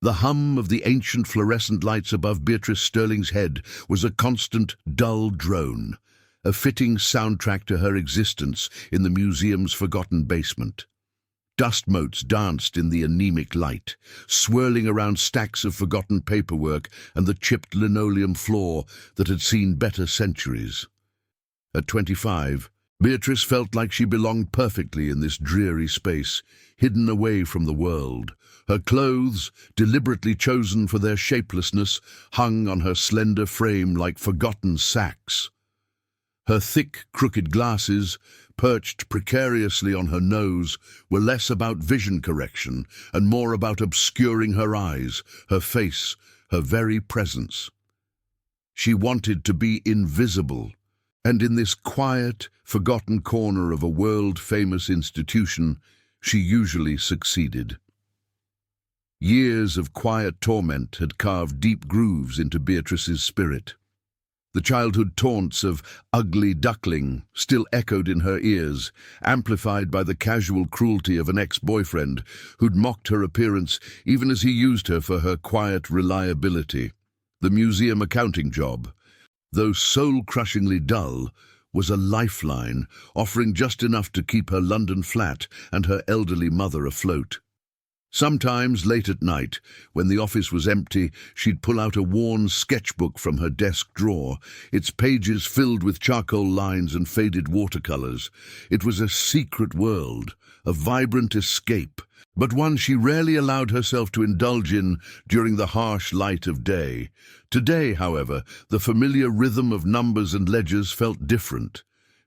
The hum of the ancient fluorescent lights above Beatrice Sterling's head was a constant, dull drone, a fitting soundtrack to her existence in the museum's forgotten basement. Dust motes danced in the anemic light, swirling around stacks of forgotten paperwork and the chipped linoleum floor that had seen better centuries. At 25, Beatrice felt like she belonged perfectly in this dreary space, hidden away from the world. Her clothes, deliberately chosen for their shapelessness, hung on her slender frame like forgotten sacks. Her thick, crooked glasses, perched precariously on her nose, were less about vision correction and more about obscuring her eyes, her face, her very presence. She wanted to be invisible, and in this quiet, forgotten corner of a world-famous institution, she usually succeeded. Years of quiet torment had carved deep grooves into Beatrice's spirit. The childhood taunts of "ugly duckling" still echoed in her ears, amplified by the casual cruelty of an ex-boyfriend who'd mocked her appearance even as he used her for her quiet reliability. The museum accounting job, though soul-crushingly dull, was a lifeline, offering just enough to keep her London flat and her elderly mother afloat. Sometimes, late at night, when the office was empty, she'd pull out a worn sketchbook from her desk drawer, its pages filled with charcoal lines and faded watercolors. It was a secret world, a vibrant escape, but one she rarely allowed herself to indulge in during the harsh light of day. Today, however, the familiar rhythm of numbers and ledgers felt different.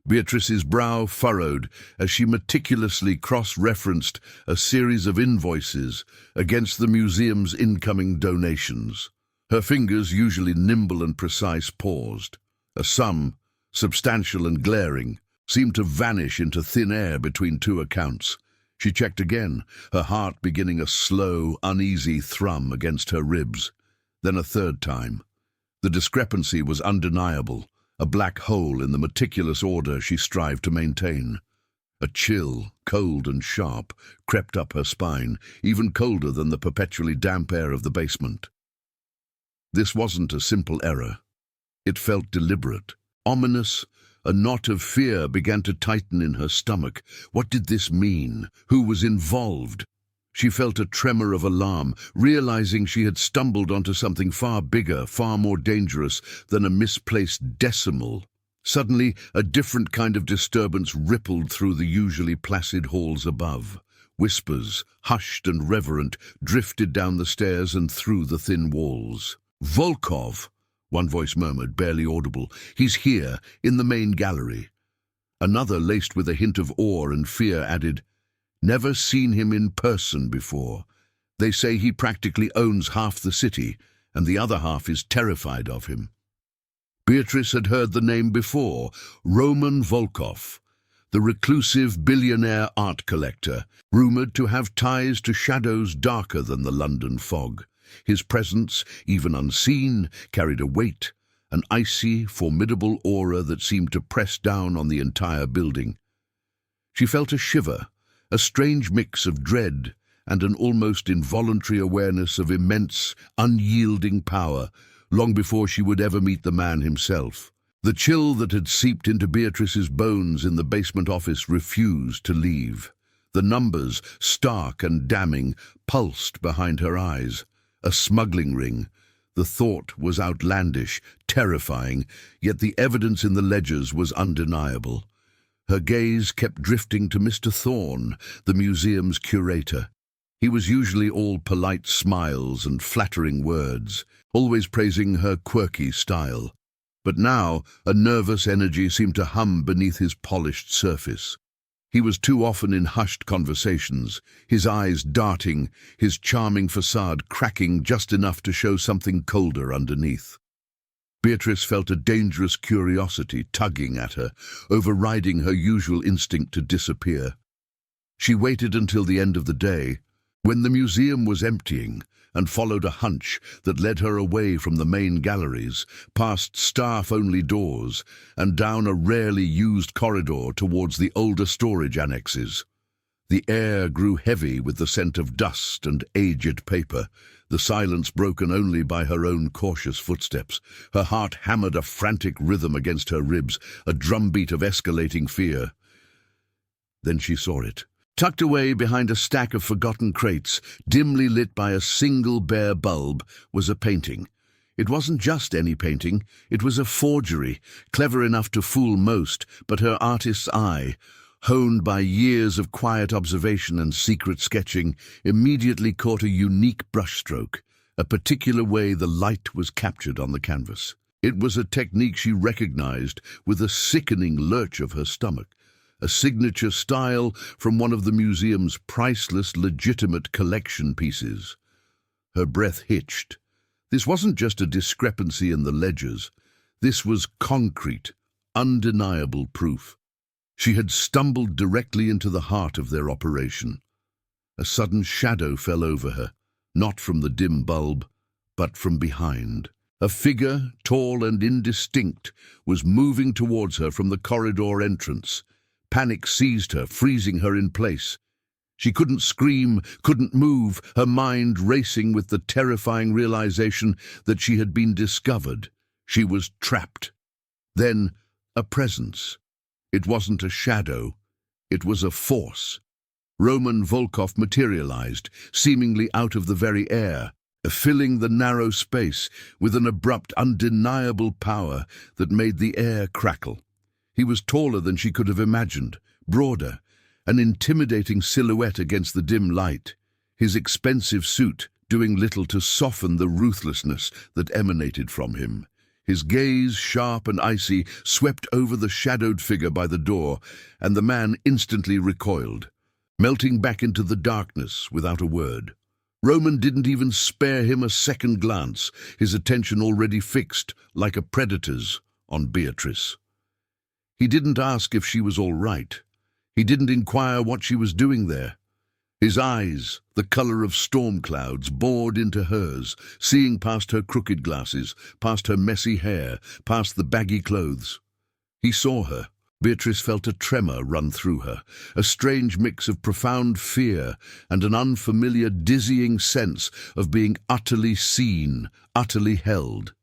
Beatrice's brow furrowed as she meticulously cross-referenced a series of invoices against the museum's incoming donations. Her fingers, usually nimble and precise, paused. A sum, substantial and glaring, seemed to vanish into thin air between two accounts. She checked again, her heart beginning a slow, uneasy thrum against her ribs. Then a third time. The discrepancy was undeniable, a black hole in the meticulous order she strived to maintain. A chill, cold and sharp, crept up her spine, even colder than the perpetually damp air of the basement. This wasn't a simple error. It felt deliberate, ominous. A knot of fear began to tighten in her stomach. What did this mean? Who was involved? She felt a tremor of alarm, realizing she had stumbled onto something far bigger, far more dangerous than a misplaced decimal. Suddenly, a different kind of disturbance rippled through the usually placid halls above. Whispers, hushed and reverent, drifted down the stairs and through the thin walls. "Volkov," one voice murmured, barely audible. "He's here, in the main gallery." Another, laced with a hint of awe and fear, added, "Never seen him in person before. They say he practically owns half the city, and the other half is terrified of him." Beatrice had heard the name before, Roman Volkov, the reclusive billionaire art collector, rumored to have ties to shadows darker than the London fog. His presence, even unseen, carried a weight, an icy, formidable aura that seemed to press down on the entire building. She felt a shiver, a strange mix of dread and an almost involuntary awareness of immense, unyielding power, long before she would ever meet the man himself. The chill that had seeped into Beatrice's bones in the basement office refused to leave. The numbers, stark and damning, pulsed behind her eyes. A smuggling ring. The thought was outlandish, terrifying, yet the evidence in the ledgers was undeniable. Her gaze kept drifting to Mr. Thorne, the museum's curator. He was usually all polite smiles and flattering words, always praising her quirky style. But now a nervous energy seemed to hum beneath his polished surface. He was too often in hushed conversations, his eyes darting, his charming facade cracking just enough to show something colder underneath. Beatrice felt a dangerous curiosity tugging at her, overriding her usual instinct to disappear. She waited until the end of the day, when the museum was emptying, and followed a hunch that led her away from the main galleries, past staff-only doors, and down a rarely used corridor towards the older storage annexes. The air grew heavy with the scent of dust and aged paper, the silence broken only by her own cautious footsteps. Her heart hammered a frantic rhythm against her ribs, a drumbeat of escalating fear. Then she saw it. Tucked away behind a stack of forgotten crates, dimly lit by a single bare bulb, was a painting. It wasn't just any painting, it was a forgery, clever enough to fool most, but her artist's eye, honed by years of quiet observation and secret sketching, immediately caught a unique brushstroke, a particular way the light was captured on the canvas. It was a technique she recognized with a sickening lurch of her stomach, a signature style from one of the museum's priceless legitimate collection pieces. Her breath hitched. This wasn't just a discrepancy in the ledgers. This was concrete, undeniable proof. She had stumbled directly into the heart of their operation. A sudden shadow fell over her, not from the dim bulb, but from behind. A figure, tall and indistinct, was moving towards her from the corridor entrance. Panic seized her, freezing her in place. She couldn't scream, couldn't move, her mind racing with the terrifying realization that she had been discovered. She was trapped. Then, a presence. It wasn't a shadow, it was a force. Roman Volkov materialized, seemingly out of the very air, filling the narrow space with an abrupt, undeniable power that made the air crackle. He was taller than she could have imagined, broader, an intimidating silhouette against the dim light, his expensive suit doing little to soften the ruthlessness that emanated from him. His gaze, sharp and icy, swept over the shadowed figure by the door, and the man instantly recoiled, melting back into the darkness without a word. Roman didn't even spare him a second glance, his attention already fixed, like a predator's, on Beatrice. He didn't ask if she was all right. He didn't inquire what she was doing there. His eyes, the color of storm clouds, bored into hers, seeing past her crooked glasses, past her messy hair, past the baggy clothes. He saw her. Beatrice felt a tremor run through her, a strange mix of profound fear and an unfamiliar, dizzying sense of being utterly seen, utterly held.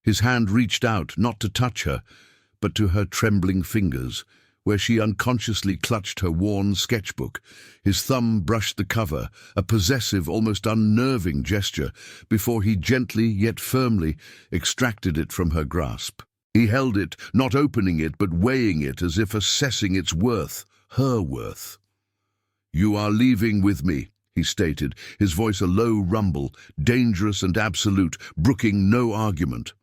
His hand reached out, not to touch her, but to her trembling fingers, where she unconsciously clutched her worn sketchbook. His thumb brushed the cover, a possessive, almost unnerving gesture, before he gently yet firmly extracted it from her grasp. He held it, not opening it, but weighing it as if assessing its worth, her worth. "You are leaving with me," he stated, his voice a low rumble, dangerous and absolute, brooking no argument.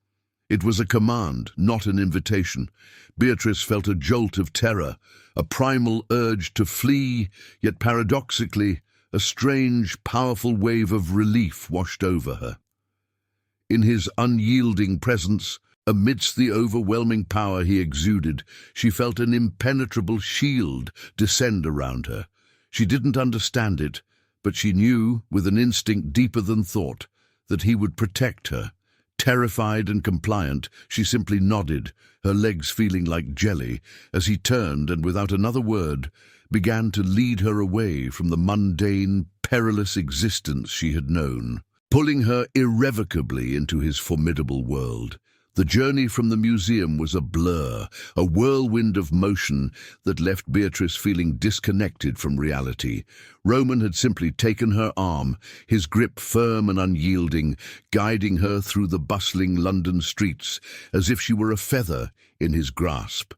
It was a command, not an invitation. Beatrice felt a jolt of terror, a primal urge to flee, yet paradoxically, a strange, powerful wave of relief washed over her. In his unyielding presence, amidst the overwhelming power he exuded, she felt an impenetrable shield descend around her. She didn't understand it, but she knew, with an instinct deeper than thought, that he would protect her. Terrified and compliant, she simply nodded, her legs feeling like jelly, as he turned and, without another word, began to lead her away from the mundane, perilous existence she had known, pulling her irrevocably into his formidable world. The journey from the museum was a blur, a whirlwind of motion that left Beatrice feeling disconnected from reality. Roman had simply taken her arm, his grip firm and unyielding, guiding her through the bustling London streets as if she were a feather in his grasp.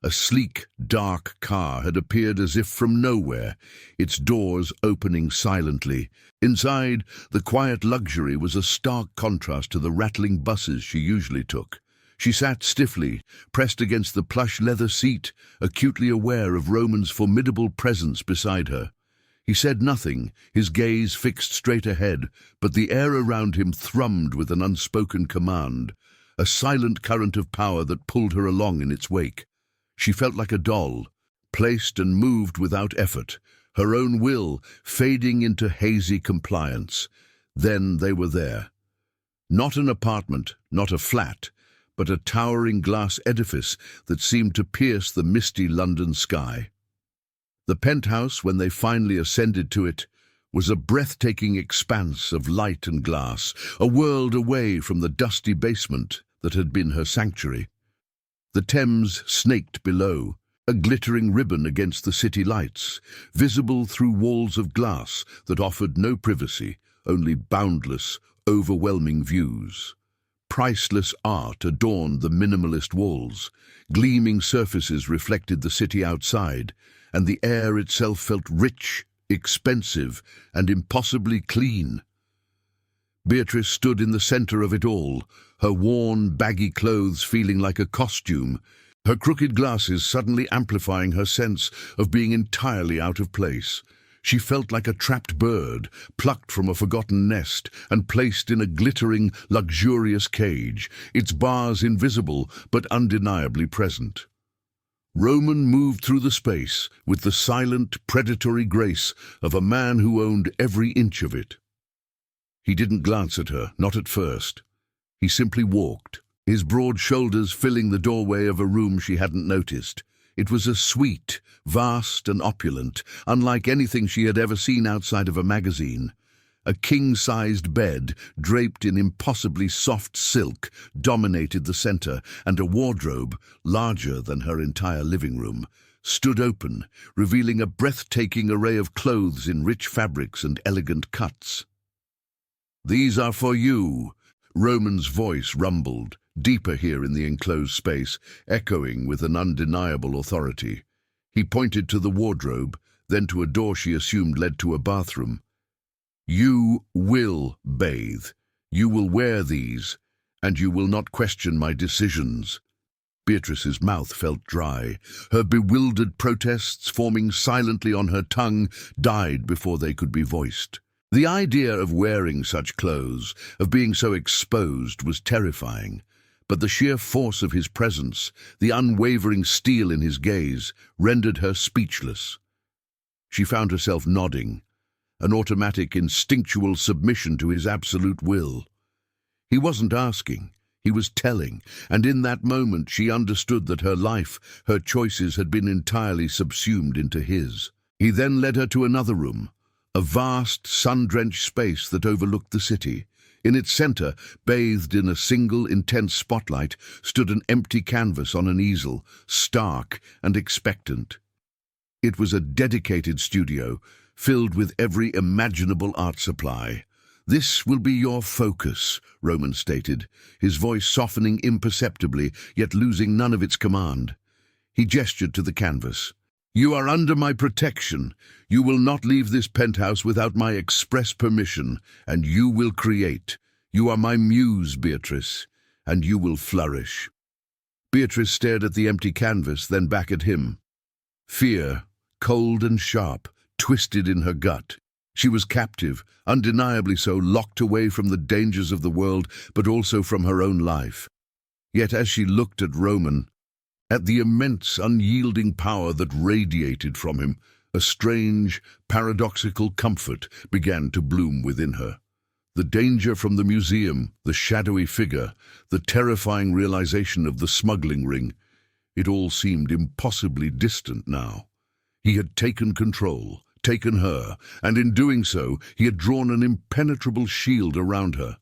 A sleek, dark car had appeared as if from nowhere, its doors opening silently. Inside, the quiet luxury was a stark contrast to the rattling buses she usually took. She sat stiffly, pressed against the plush leather seat, acutely aware of Roman's formidable presence beside her. He said nothing, his gaze fixed straight ahead, but the air around him thrummed with an unspoken command, a silent current of power that pulled her along in its wake. She felt like a doll, placed and moved without effort, her own will fading into hazy compliance. Then they were there. Not an apartment, not a flat, but a towering glass edifice that seemed to pierce the misty London sky. The penthouse, when they finally ascended to it, was a breathtaking expanse of light and glass, a world away from the dusty basement that had been her sanctuary. The Thames snaked below, a glittering ribbon against the city lights, visible through walls of glass that offered no privacy, only boundless, overwhelming views. Priceless art adorned the minimalist walls, gleaming surfaces reflected the city outside, and the air itself felt rich, expensive, and impossibly clean. Beatrice stood in the center of it all, her worn, baggy clothes feeling like a costume, her crooked glasses suddenly amplifying her sense of being entirely out of place. She felt like a trapped bird, plucked from a forgotten nest and placed in a glittering, luxurious cage, its bars invisible but undeniably present. Roman moved through the space with the silent, predatory grace of a man who owned every inch of it. He didn't glance at her, not at first. He simply walked, his broad shoulders filling the doorway of a room she hadn't noticed. It was a suite, vast and opulent, unlike anything she had ever seen outside of a magazine. A king-sized bed, draped in impossibly soft silk, dominated the center, and a wardrobe, larger than her entire living room, stood open, revealing a breathtaking array of clothes in rich fabrics and elegant cuts. "These are for you," Roman's voice rumbled, deeper here in the enclosed space, echoing with an undeniable authority. He pointed to the wardrobe, then to a door she assumed led to a bathroom. "You will bathe. You will wear these, and you will not question my decisions." Beatrice's mouth felt dry. Her bewildered protests, forming silently on her tongue, died before they could be voiced. The idea of wearing such clothes, of being so exposed, was terrifying. But the sheer force of his presence, the unwavering steel in his gaze, rendered her speechless. She found herself nodding, an automatic, instinctual submission to his absolute will. He wasn't asking, he was telling, and in that moment she understood that her life, her choices had been entirely subsumed into his. He then led her to another room, a vast, sun-drenched space that overlooked the city. In its center, bathed in a single intense spotlight, stood an empty canvas on an easel, stark and expectant. It was a dedicated studio, filled with every imaginable art supply. "This will be your focus," Roman stated, his voice softening imperceptibly, yet losing none of its command. He gestured to the canvas. "You are under my protection. You will not leave this penthouse without my express permission, and you will create. You are my muse, Beatrice, and you will flourish." Beatrice stared at the empty canvas, then back at him. Fear, cold and sharp, twisted in her gut. She was captive, undeniably so, locked away from the dangers of the world, but also from her own life. Yet as she looked at Roman, at the immense, unyielding power that radiated from him, a strange, paradoxical comfort began to bloom within her. The danger from the museum, the shadowy figure, the terrifying realization of the smuggling ring, it all seemed impossibly distant now. He had taken control, taken her, and in doing so, he had drawn an impenetrable shield around her.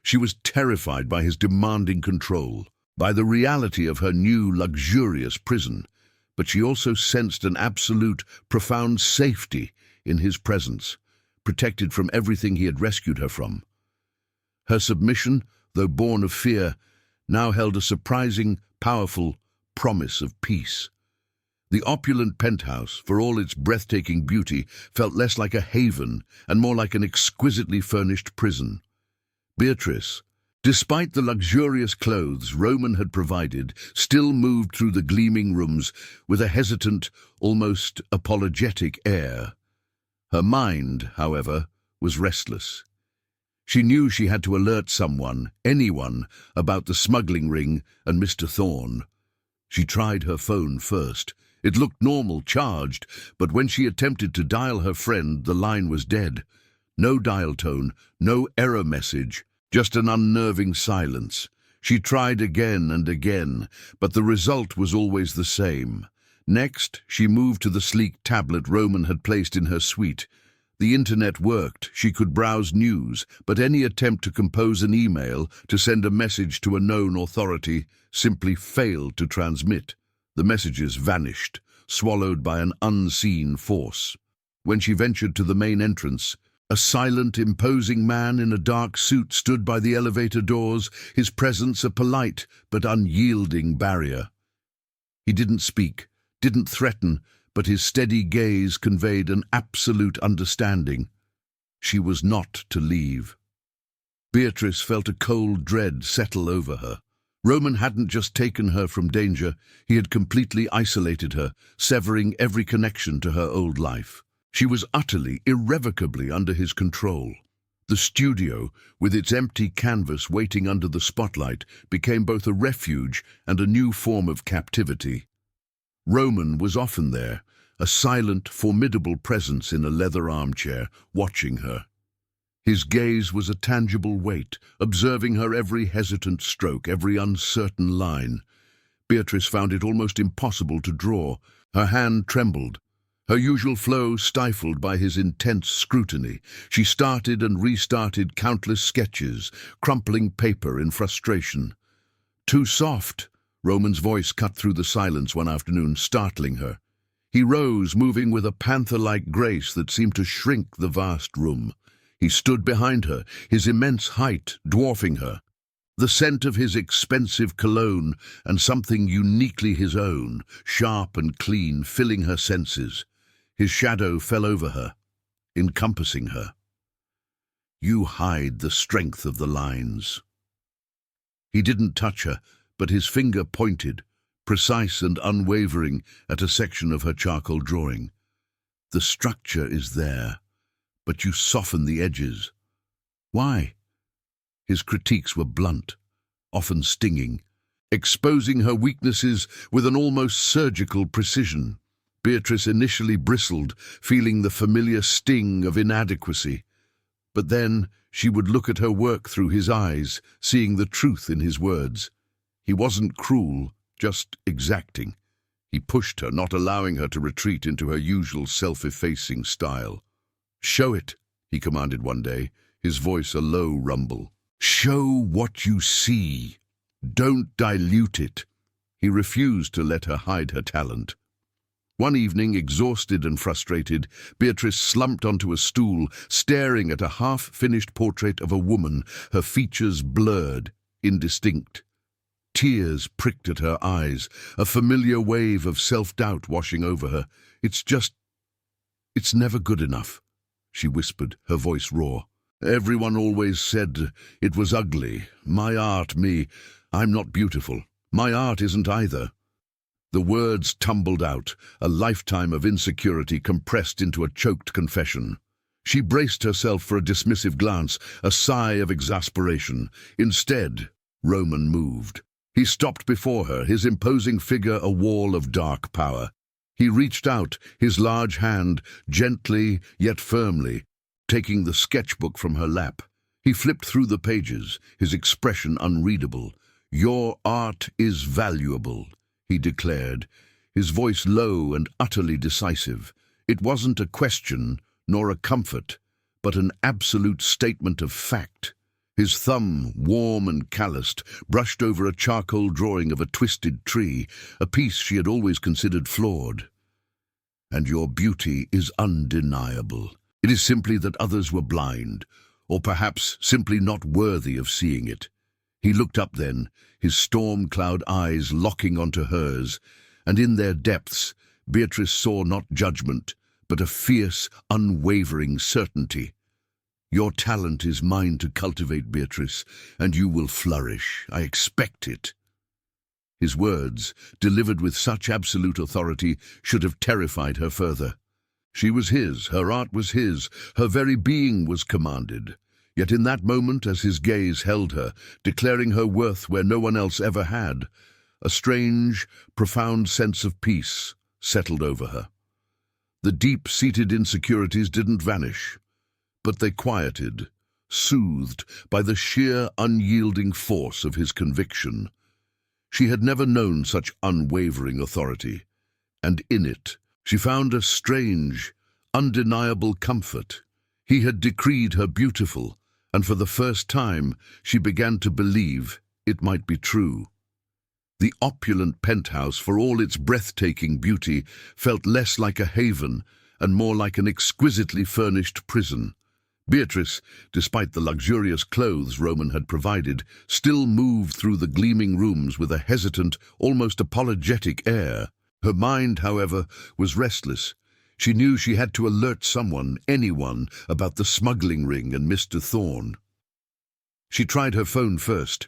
She was terrified by his demanding control, by the reality of her new, luxurious prison, but she also sensed an absolute, profound safety in his presence, protected from everything he had rescued her from. Her submission, though born of fear, now held a surprising, powerful promise of peace. The opulent penthouse, for all its breathtaking beauty, felt less like a haven and more like an exquisitely furnished prison. Beatrice, despite the luxurious clothes Roman had provided, still moved through the gleaming rooms with a hesitant, almost apologetic air. Her mind, however, was restless. She knew she had to alert someone, anyone, about the smuggling ring and Mr. Thorne. She tried her phone first. It looked normal, charged, but when she attempted to dial her friend, the line was dead. No dial tone, no error message, just an unnerving silence. She tried again and again, but the result was always the same. Next, she moved to the sleek tablet Roman had placed in her suite. The internet worked, she could browse news, but any attempt to compose an email, to send a message to a known authority, simply failed to transmit. The messages vanished, swallowed by an unseen force. When she ventured to the main entrance, a silent, imposing man in a dark suit stood by the elevator doors, his presence a polite but unyielding barrier. He didn't speak, didn't threaten, but his steady gaze conveyed an absolute understanding. She was not to leave. Beatrice felt a cold dread settle over her. Roman hadn't just taken her from danger, he had completely isolated her, severing every connection to her old life. She was utterly, irrevocably under his control. The studio, with its empty canvas waiting under the spotlight, became both a refuge and a new form of captivity. Roman was often there, a silent, formidable presence in a leather armchair, watching her. His gaze was a tangible weight, observing her every hesitant stroke, every uncertain line. Beatrice found it almost impossible to draw. Her hand trembled, her usual flow stifled by his intense scrutiny. She started and restarted countless sketches, crumpling paper in frustration. "Too soft," Roman's voice cut through the silence one afternoon, startling her. He rose, moving with a panther-like grace that seemed to shrink the vast room. He stood behind her, his immense height dwarfing her. The scent of his expensive cologne and something uniquely his own, sharp and clean, filling her senses. His shadow fell over her, encompassing her. "You hide the strength of the lines." He didn't touch her, but his finger pointed, precise and unwavering, at a section of her charcoal drawing. "The structure is there, but you soften the edges." "Why?" His critiques were blunt, often stinging, exposing her weaknesses with an almost surgical precision. Beatrice initially bristled, feeling the familiar sting of inadequacy. But then she would look at her work through his eyes, seeing the truth in his words. He wasn't cruel, just exacting. He pushed her, not allowing her to retreat into her usual self-effacing style. "Show it," he commanded one day, his voice a low rumble. "Show what you see. Don't dilute it." He refused to let her hide her talent. One evening, exhausted and frustrated, Beatrice slumped onto a stool, staring at a half-finished portrait of a woman, her features blurred, indistinct. Tears pricked at her eyes, a familiar wave of self-doubt washing over her. It's never good enough," she whispered, her voice raw. "Everyone always said it was ugly. My art, I'm not beautiful. My art isn't either." The words tumbled out, a lifetime of insecurity compressed into a choked confession. She braced herself for a dismissive glance, a sigh of exasperation. Instead, Roman moved. He stopped before her, his imposing figure a wall of dark power. He reached out, his large hand, gently yet firmly, taking the sketchbook from her lap. He flipped through the pages, his expression unreadable. "Your art is valuable," he declared, his voice low and utterly decisive. It wasn't a question, nor a comfort, but an absolute statement of fact. His thumb, warm and calloused, brushed over a charcoal drawing of a twisted tree, a piece she had always considered flawed. "And your beauty is undeniable. It is simply that others were blind, or perhaps simply not worthy of seeing it." He looked up then, his storm-cloud eyes locking onto hers, and in their depths Beatrice saw not judgment, but a fierce, unwavering certainty. "Your talent is mine to cultivate, Beatrice, and you will flourish. I expect it." His words, delivered with such absolute authority, should have terrified her further. She was his, her art was his, her very being was commanded. Yet in that moment, as his gaze held her, declaring her worth where no one else ever had, a strange, profound sense of peace settled over her. The deep-seated insecurities didn't vanish, but they quieted, soothed by the sheer, unyielding force of his conviction. She had never known such unwavering authority. and in it she found a strange, undeniable comfort. He had decreed her beautiful, and for the first time she began to believe it might be true. The opulent penthouse, for all its breathtaking beauty, felt less like a haven and more like an exquisitely furnished prison. Beatrice, despite the luxurious clothes Roman had provided, still moved through the gleaming rooms with a hesitant, almost apologetic air. Her mind, however, was restless. She knew she had to alert someone, anyone, about the smuggling ring and Mr. Thorne. She tried her phone first.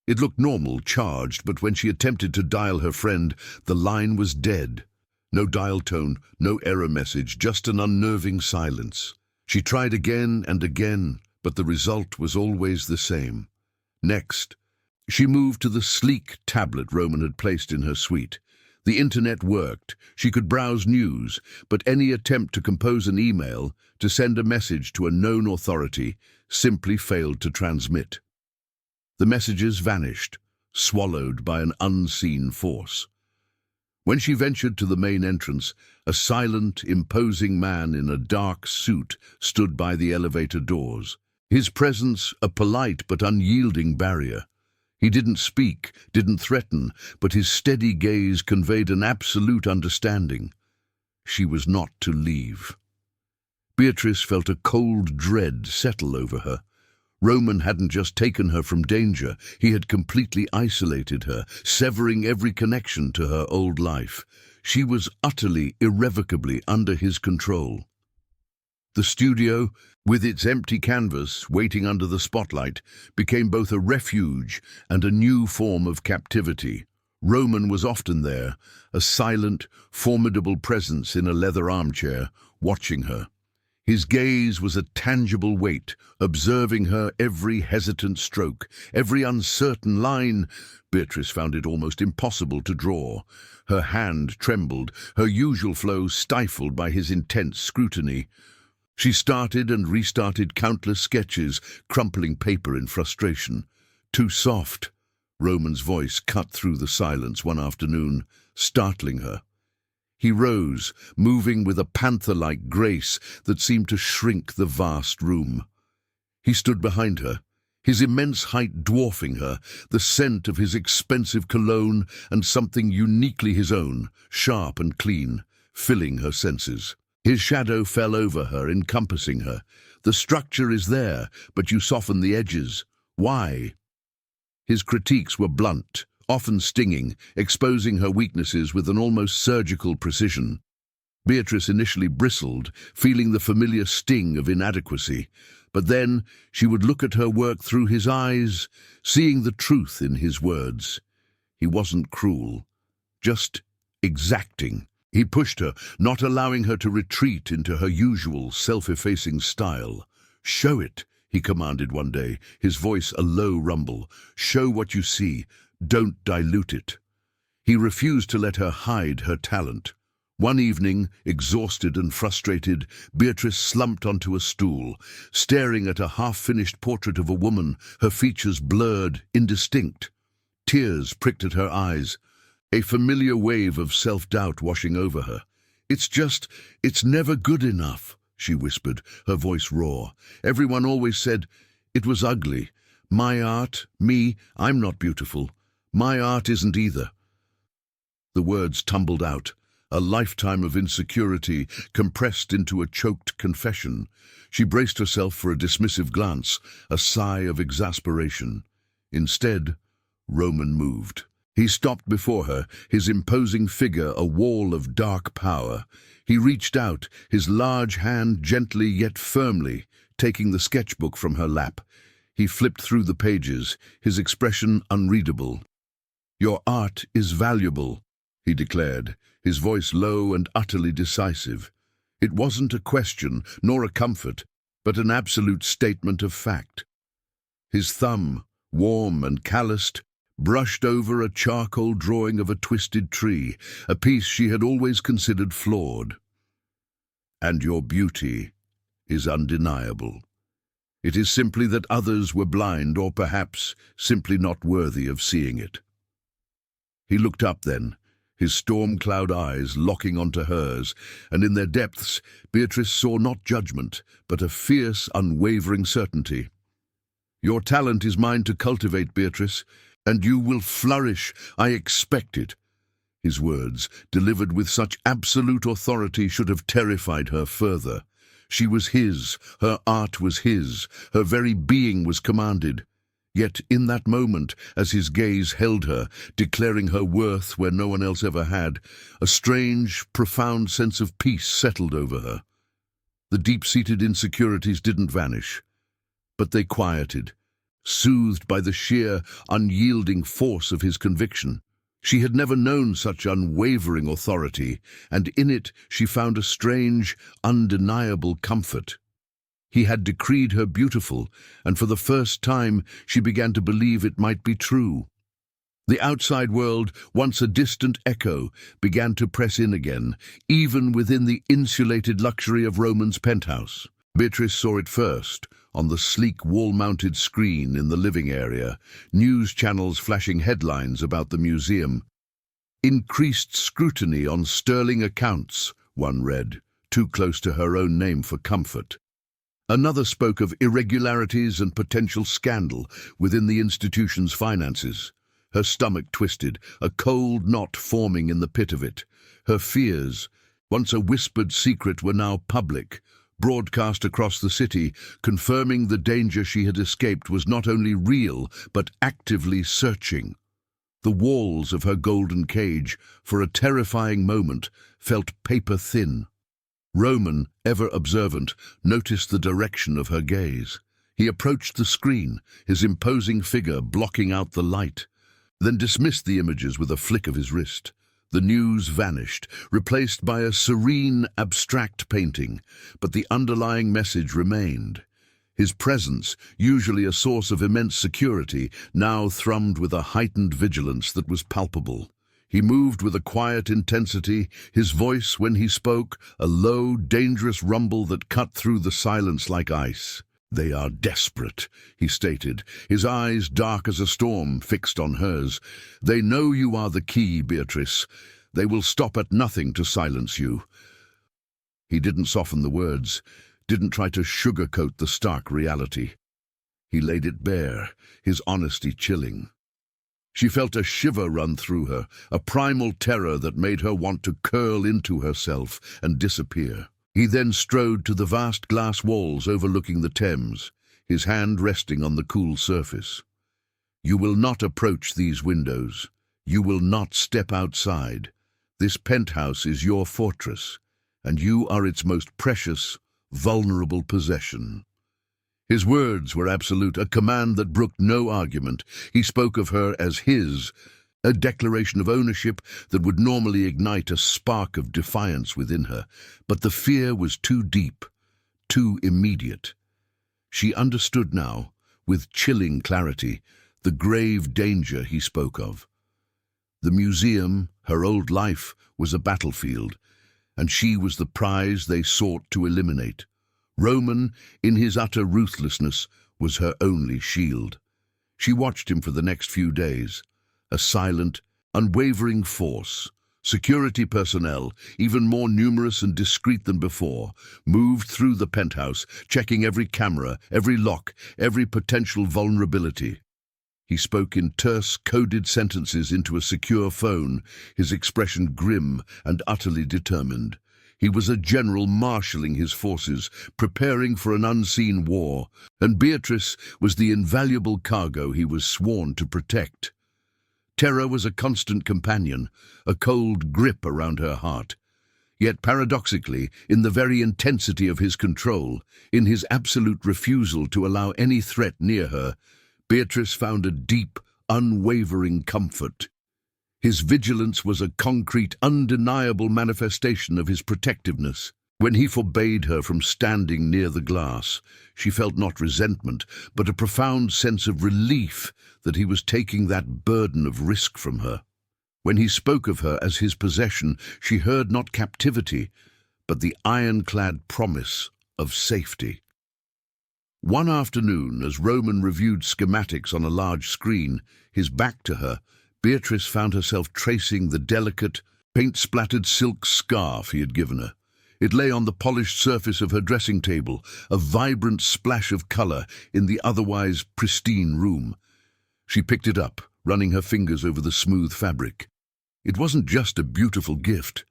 It looked normal, charged, but when she attempted to dial her friend, the line was dead. No dial tone, no error message, just an unnerving silence. She tried again and again, but the result was always the same. Next, she moved to the sleek tablet Roman had placed in her suite. The internet worked. She could browse news, but any attempt to compose an email, to send a message to a known authority, simply failed to transmit. The messages vanished, swallowed by an unseen force. When she ventured to the main entrance, a silent, imposing man in a dark suit stood by the elevator doors. His presence a polite but unyielding barrier. He didn't speak, didn't threaten, but his steady gaze conveyed an absolute understanding. She was not to leave. Beatrice felt a cold dread settle over her. Roman hadn't just taken her from danger, he had completely isolated her, severing every connection to her old life. She was utterly, irrevocably under his control. The studio, with its empty canvas waiting under the spotlight, became both a refuge and a new form of captivity. Roman was often there, a silent, formidable presence in a leather armchair, watching her. His gaze was a tangible weight, observing her every hesitant stroke, every uncertain line. Beatrice found it almost impossible to draw. Her hand trembled, her usual flow stifled by his intense scrutiny. She started and restarted countless sketches, crumpling paper in frustration. Too soft. Roman's voice cut through the silence one afternoon, startling her. He rose, moving with a panther-like grace that seemed to shrink the vast room. He stood behind her, his immense height dwarfing her, the scent of his expensive cologne and something uniquely his own, sharp and clean, filling her senses. His shadow fell over her, encompassing her. The structure is there, but you soften the edges. Why? His critiques were blunt, often stinging, exposing her weaknesses with an almost surgical precision. Beatrice initially bristled, feeling the familiar sting of inadequacy, but then she would look at her work through his eyes, seeing the truth in his words. He wasn't cruel, just exacting. He pushed her, not allowing her to retreat into her usual self-effacing style. "Show it," he commanded one day, his voice a low rumble. "Show what you see. Don't dilute it." He refused to let her hide her talent. One evening, exhausted and frustrated, Beatrice slumped onto a stool, staring at a half-finished portrait of a woman, her features blurred, indistinct. Tears pricked at her eyes, a familiar wave of self-doubt washing over her. It's never good enough," she whispered, her voice raw. "Everyone always said it was ugly. My art, I'm not beautiful. My art isn't either." The words tumbled out, a lifetime of insecurity compressed into a choked confession. She braced herself for a dismissive glance, a sigh of exasperation. Instead, Roman moved. He stopped before her, his imposing figure a wall of dark power. He reached out, his large hand gently yet firmly, taking the sketchbook from her lap. He flipped through the pages, his expression unreadable. "Your art is valuable," he declared, his voice low and utterly decisive. It wasn't a question, nor a comfort, but an absolute statement of fact. His thumb, warm and calloused, brushed over a charcoal drawing of a twisted tree, a piece she had always considered flawed. "And your beauty is undeniable. It is simply that others were blind, or perhaps simply not worthy of seeing it." He looked up then, his storm-cloud eyes locking onto hers, and in their depths Beatrice saw not judgment, but a fierce, unwavering certainty. "Your talent is mine to cultivate, Beatrice, and you will flourish, I expect it." His words, delivered with such absolute authority, should have terrified her further. She was his, her art was his, her very being was commanded. Yet in that moment, as his gaze held her, declaring her worth where no one else ever had, a strange, profound sense of peace settled over her. The deep-seated insecurities didn't vanish, but they quieted, soothed by the sheer, unyielding force of his conviction. She had never known such unwavering authority, and in it she found a strange, undeniable comfort. He had decreed her beautiful, and for the first time she began to believe it might be true. The outside world, once a distant echo, began to press in again, even within the insulated luxury of Roman's penthouse. Beatrice saw it first, on the sleek wall-mounted screen in the living area, news channels flashing headlines about the museum. "Increased scrutiny on sterling accounts," one read, too close to her own name for comfort. Another spoke of irregularities and potential scandal within the institution's finances. Her stomach twisted, a cold knot forming in the pit of it. Her fears, once a whispered secret, were now public, broadcast across the city, confirming the danger she had escaped was not only real, but actively searching. The walls of her golden cage, for a terrifying moment, felt paper-thin. Roman, ever observant, noticed the direction of her gaze. He approached the screen, his imposing figure blocking out the light, then dismissed the images with a flick of his wrist. The news vanished, replaced by a serene, abstract painting, but the underlying message remained. His presence, usually a source of immense security, now thrummed with a heightened vigilance that was palpable. He moved with a quiet intensity, his voice, when he spoke, a low, dangerous rumble that cut through the silence like ice. "They are desperate," he stated, his eyes dark as a storm fixed on hers. "They know you are the key, Beatrice. They will stop at nothing to silence you." He didn't soften the words, didn't try to sugarcoat the stark reality. He laid it bare, his honesty chilling. She felt a shiver run through her, a primal terror that made her want to curl into herself and disappear. He then strode to the vast glass walls overlooking the Thames, his hand resting on the cool surface. "You will not approach these windows. You will not step outside. This penthouse is your fortress, and you are its most precious, vulnerable possession." His words were absolute, a command that brooked no argument. He spoke of her as his, a declaration of ownership that would normally ignite a spark of defiance within her. But the fear was too deep, too immediate. She understood now, with chilling clarity, the grave danger he spoke of. The museum, her old life, was a battlefield, and she was the prize they sought to eliminate. Roman, in his utter ruthlessness, was her only shield. She watched him for the next few days, a silent, unwavering force. Security personnel, even more numerous and discreet than before, moved through the penthouse, checking every camera, every lock, every potential vulnerability. He spoke in terse, coded sentences into a secure phone, his expression grim and utterly determined. He was a general marshalling his forces, preparing for an unseen war, and Beatrice was the invaluable cargo he was sworn to protect. Terror was a constant companion, a cold grip around her heart. Yet paradoxically, in the very intensity of his control, in his absolute refusal to allow any threat near her, Beatrice found a deep, unwavering comfort. His vigilance was a concrete, undeniable manifestation of his protectiveness. When he forbade her from standing near the glass, she felt not resentment, but a profound sense of relief that he was taking that burden of risk from her. When he spoke of her as his possession, she heard not captivity, but the ironclad promise of safety. One afternoon, as Roman reviewed schematics on a large screen, his back to her, Beatrice found herself tracing the delicate, paint-splattered silk scarf he had given her. It lay on the polished surface of her dressing table, a vibrant splash of color in the otherwise pristine room. She picked it up, running her fingers over the smooth fabric. It wasn't just a beautiful gift.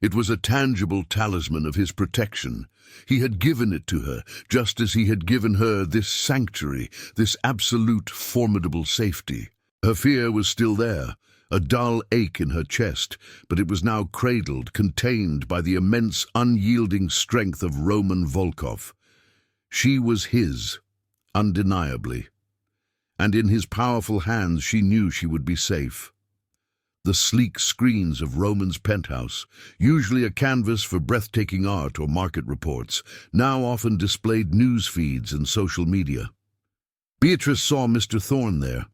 It was a tangible talisman of his protection. He had given it to her, just as he had given her this sanctuary, this absolute, formidable safety. Her fear was still there, a dull ache in her chest, but it was now cradled, contained by the immense, unyielding strength of Roman Volkov. She was his, undeniably, and in his powerful hands she knew she would be safe. The sleek screens of Roman's penthouse, usually a canvas for breathtaking art or market reports, now often displayed news feeds and social media. Beatrice saw Mr. Thorne there.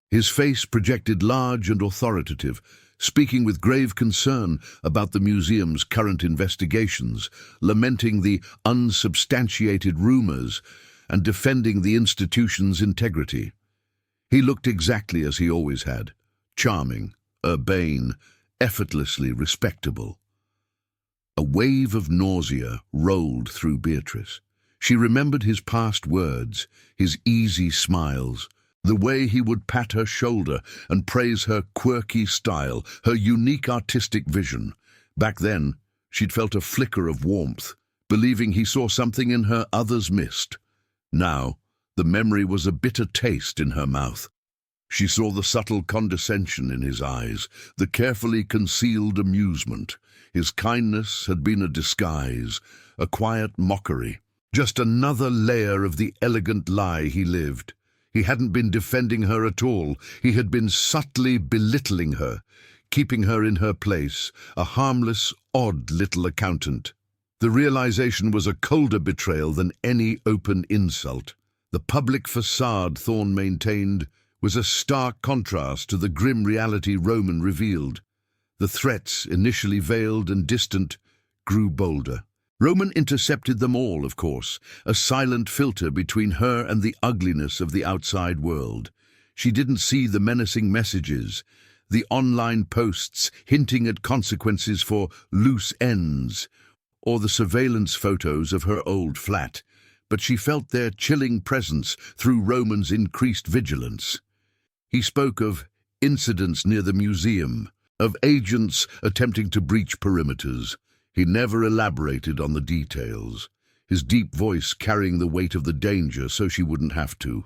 His face projected large and authoritative, speaking with grave concern about the museum's current investigations, lamenting the unsubstantiated rumors and defending the institution's integrity. He looked exactly as he always had, charming, urbane, effortlessly respectable. A wave of nausea rolled through Beatrice. She remembered his past words, his easy smiles, the way he would pat her shoulder and praise her quirky style, her unique artistic vision. Back then, she'd felt a flicker of warmth, believing he saw something in her others missed. Now, the memory was a bitter taste in her mouth. She saw the subtle condescension in his eyes, the carefully concealed amusement. His kindness had been a disguise, a quiet mockery, just another layer of the elegant lie he lived. He hadn't been defending her at all. He had been subtly belittling her, keeping her in her place, a harmless, odd little accountant. The realization was a colder betrayal than any open insult. The public facade Thorne maintained was a stark contrast to the grim reality Roman revealed. The threats, initially veiled and distant, grew bolder. Roman intercepted them all, of course, a silent filter between her and the ugliness of the outside world. She didn't see the menacing messages, the online posts hinting at consequences for loose ends, or the surveillance photos of her old flat, but she felt their chilling presence through Roman's increased vigilance. He spoke of incidents near the museum, of agents attempting to breach perimeters. He never elaborated on the details, his deep voice carrying the weight of the danger so she wouldn't have to.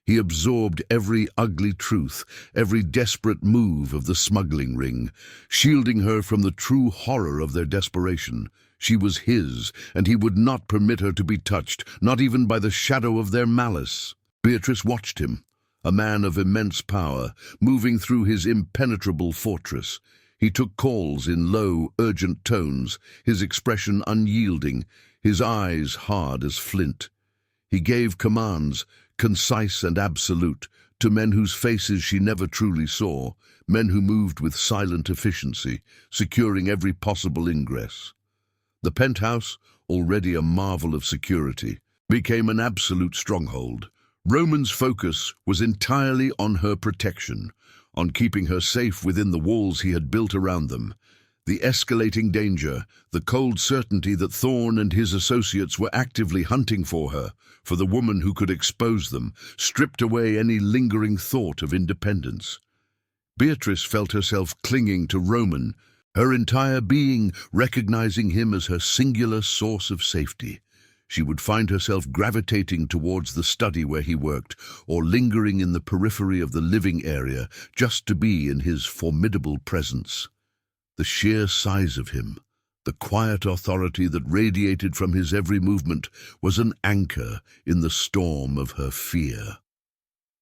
He absorbed every ugly truth, every desperate move of the smuggling ring, shielding her from the true horror of their desperation. She was his, and he would not permit her to be touched, not even by the shadow of their malice. Beatrice watched him, a man of immense power, moving through his impenetrable fortress. He took calls in low, urgent tones, his expression unyielding, his eyes hard as flint. He gave commands, concise and absolute, to men whose faces she never truly saw, men who moved with silent efficiency, securing every possible ingress. The penthouse, already a marvel of security, became an absolute stronghold. Roman's focus was entirely on her protection, on keeping her safe within the walls he had built around them. The escalating danger, the cold certainty that Thorne and his associates were actively hunting for her, for the woman who could expose them, stripped away any lingering thought of independence. Beatrice felt herself clinging to Roman, her entire being recognizing him as her singular source of safety. She would find herself gravitating towards the study where he worked, or lingering in the periphery of the living area, just to be in his formidable presence. The sheer size of him, the quiet authority that radiated from his every movement, was an anchor in the storm of her fear.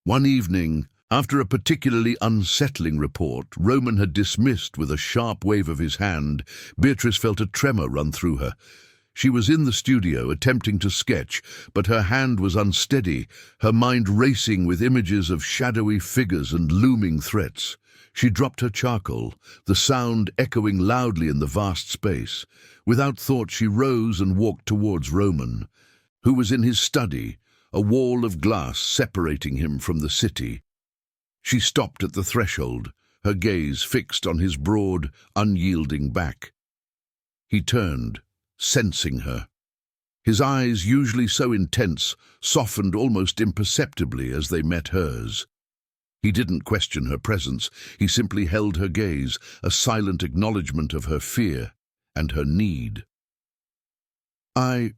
One evening, after a particularly unsettling report Roman had dismissed with a sharp wave of his hand, Beatrice felt a tremor run through her. She was in the studio, attempting to sketch, but her hand was unsteady, her mind racing with images of shadowy figures and looming threats. She dropped her charcoal, the sound echoing loudly in the vast space. Without thought she rose and walked towards Roman, who was in his study, a wall of glass separating him from the city. She stopped at the threshold, her gaze fixed on his broad, unyielding back. He turned, sensing her. His eyes, usually so intense, softened almost imperceptibly as they met hers. He didn't question her presence, he simply held her gaze, a silent acknowledgement of her fear and her need. I'm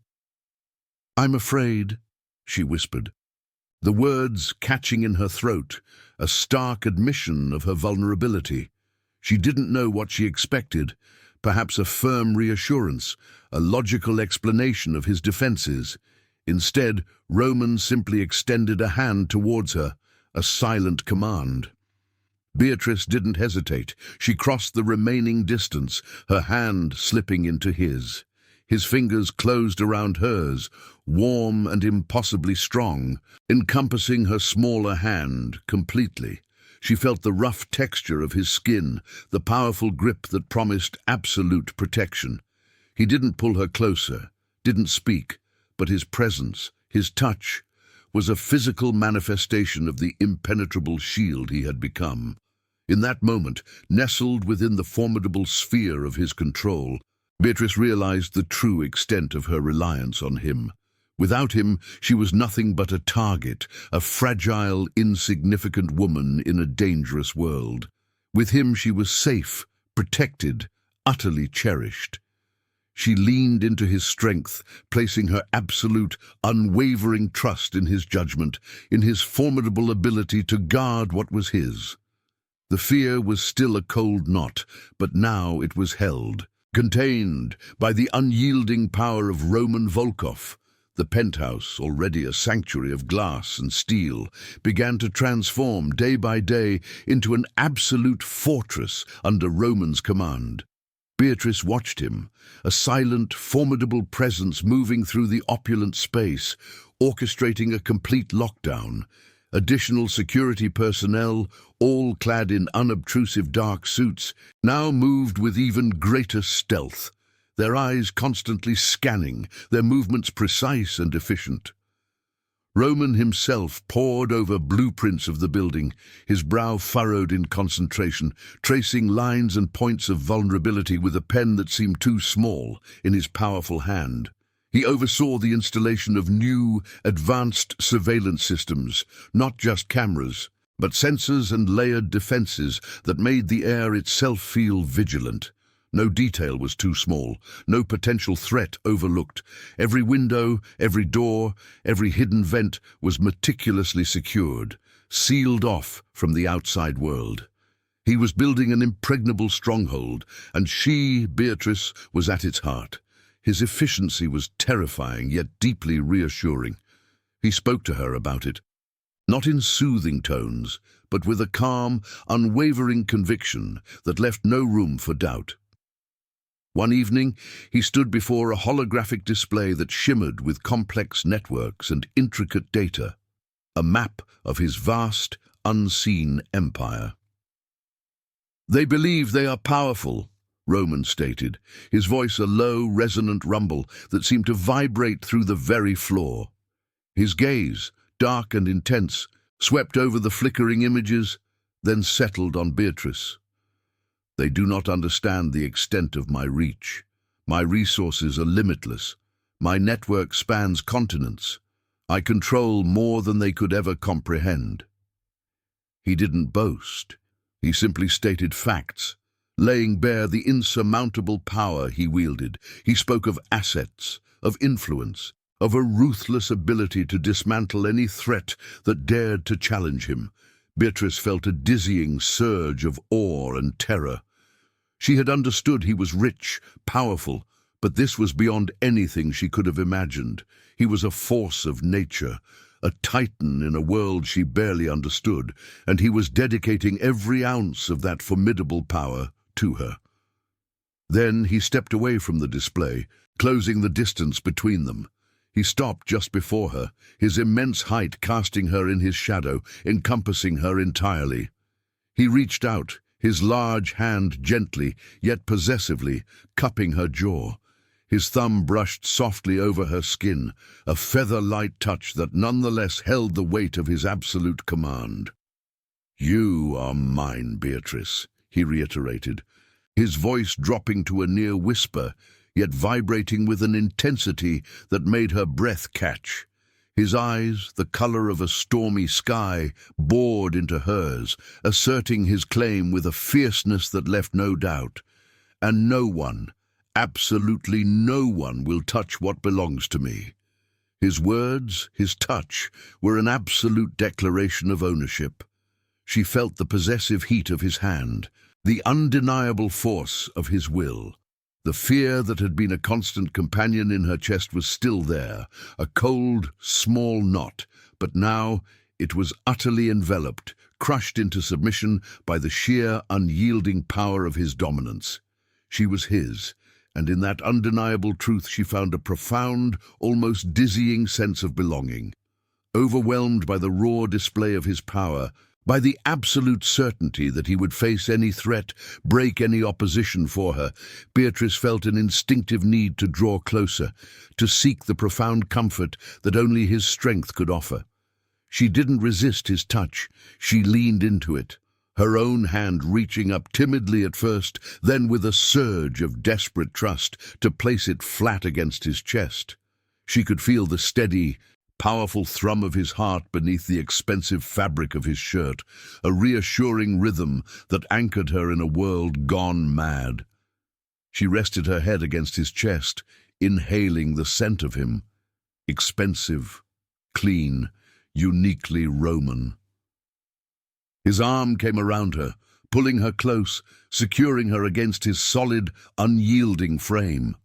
afraid," she whispered, the words catching in her throat, a stark admission of her vulnerability. She didn't know what she expected, perhaps a firm reassurance, a logical explanation of his defenses. Instead, Roman simply extended a hand towards her, a silent command. Beatrice didn't hesitate. She crossed the remaining distance, her hand slipping into his. His fingers closed around hers, warm and impossibly strong, encompassing her smaller hand completely. She felt the rough texture of his skin, the powerful grip that promised absolute protection. He didn't pull her closer, didn't speak, but his presence, his touch, was a physical manifestation of the impenetrable shield he had become. In that moment, nestled within the formidable sphere of his control, Beatrice realized the true extent of her reliance on him. Without him, she was nothing but a target, a fragile, insignificant woman in a dangerous world. With him, she was safe, protected, utterly cherished. She leaned into his strength, placing her absolute, unwavering trust in his judgment, in his formidable ability to guard what was his. The fear was still a cold knot, but now it was held, contained by the unyielding power of Roman Volkov. The penthouse, already a sanctuary of glass and steel, began to transform day by day into an absolute fortress under Roman's command. Beatrice watched him, a silent, formidable presence moving through the opulent space, orchestrating a complete lockdown. Additional security personnel, all clad in unobtrusive dark suits, now moved with even greater stealth, their eyes constantly scanning, their movements precise and efficient. Roman himself pored over blueprints of the building, his brow furrowed in concentration, tracing lines and points of vulnerability with a pen that seemed too small in his powerful hand. He oversaw the installation of new, advanced surveillance systems, not just cameras, but sensors and layered defenses that made the air itself feel vigilant. No detail was too small, no potential threat overlooked. Every window, every door, every hidden vent was meticulously secured, sealed off from the outside world. He was building an impregnable stronghold, and she, Beatrice, was at its heart. His efficiency was terrifying, yet deeply reassuring. He spoke to her about it, not in soothing tones, but with a calm, unwavering conviction that left no room for doubt. One evening, he stood before a holographic display that shimmered with complex networks and intricate data, a map of his vast, unseen empire. "They believe they are powerful," Roman stated, his voice a low, resonant rumble that seemed to vibrate through the very floor. His gaze, dark and intense, swept over the flickering images, then settled on Beatrice. "They do not understand the extent of my reach. My resources are limitless. My network spans continents. I control more than they could ever comprehend." He didn't boast. He simply stated facts, laying bare the insurmountable power he wielded. He spoke of assets, of influence, of a ruthless ability to dismantle any threat that dared to challenge him. Beatrice felt a dizzying surge of awe and terror. She had understood he was rich, powerful, but this was beyond anything she could have imagined. He was a force of nature, a titan in a world she barely understood, and he was dedicating every ounce of that formidable power to her. Then he stepped away from the display, closing the distance between them. He stopped just before her, his immense height casting her in his shadow, encompassing her entirely. He reached out, his large hand gently, yet possessively, cupping her jaw. His thumb brushed softly over her skin, a feather-light touch that nonetheless held the weight of his absolute command. "You are mine, Beatrice," he reiterated, his voice dropping to a near whisper, yet vibrating with an intensity that made her breath catch. His eyes, the color of a stormy sky, bored into hers, asserting his claim with a fierceness that left no doubt. "And no one, absolutely no one, will touch what belongs to me." His words, his touch, were an absolute declaration of ownership. She felt the possessive heat of his hand, the undeniable force of his will. The fear that had been a constant companion in her chest was still there, a cold, small knot, but now it was utterly enveloped, crushed into submission by the sheer, unyielding power of his dominance. She was his, and in that undeniable truth she found a profound, almost dizzying sense of belonging. Overwhelmed by the raw display of his power, by the absolute certainty that he would face any threat, break any opposition for her, Beatrice felt an instinctive need to draw closer, to seek the profound comfort that only his strength could offer. She didn't resist his touch, she leaned into it, her own hand reaching up timidly at first, then with a surge of desperate trust to place it flat against his chest. She could feel the steady, powerful thrum of his heart beneath the expensive fabric of his shirt, a reassuring rhythm that anchored her in a world gone mad. She rested her head against his chest, inhaling the scent of him. Expensive, clean, uniquely Roman. His arm came around her, pulling her close, securing her against his solid, unyielding frame.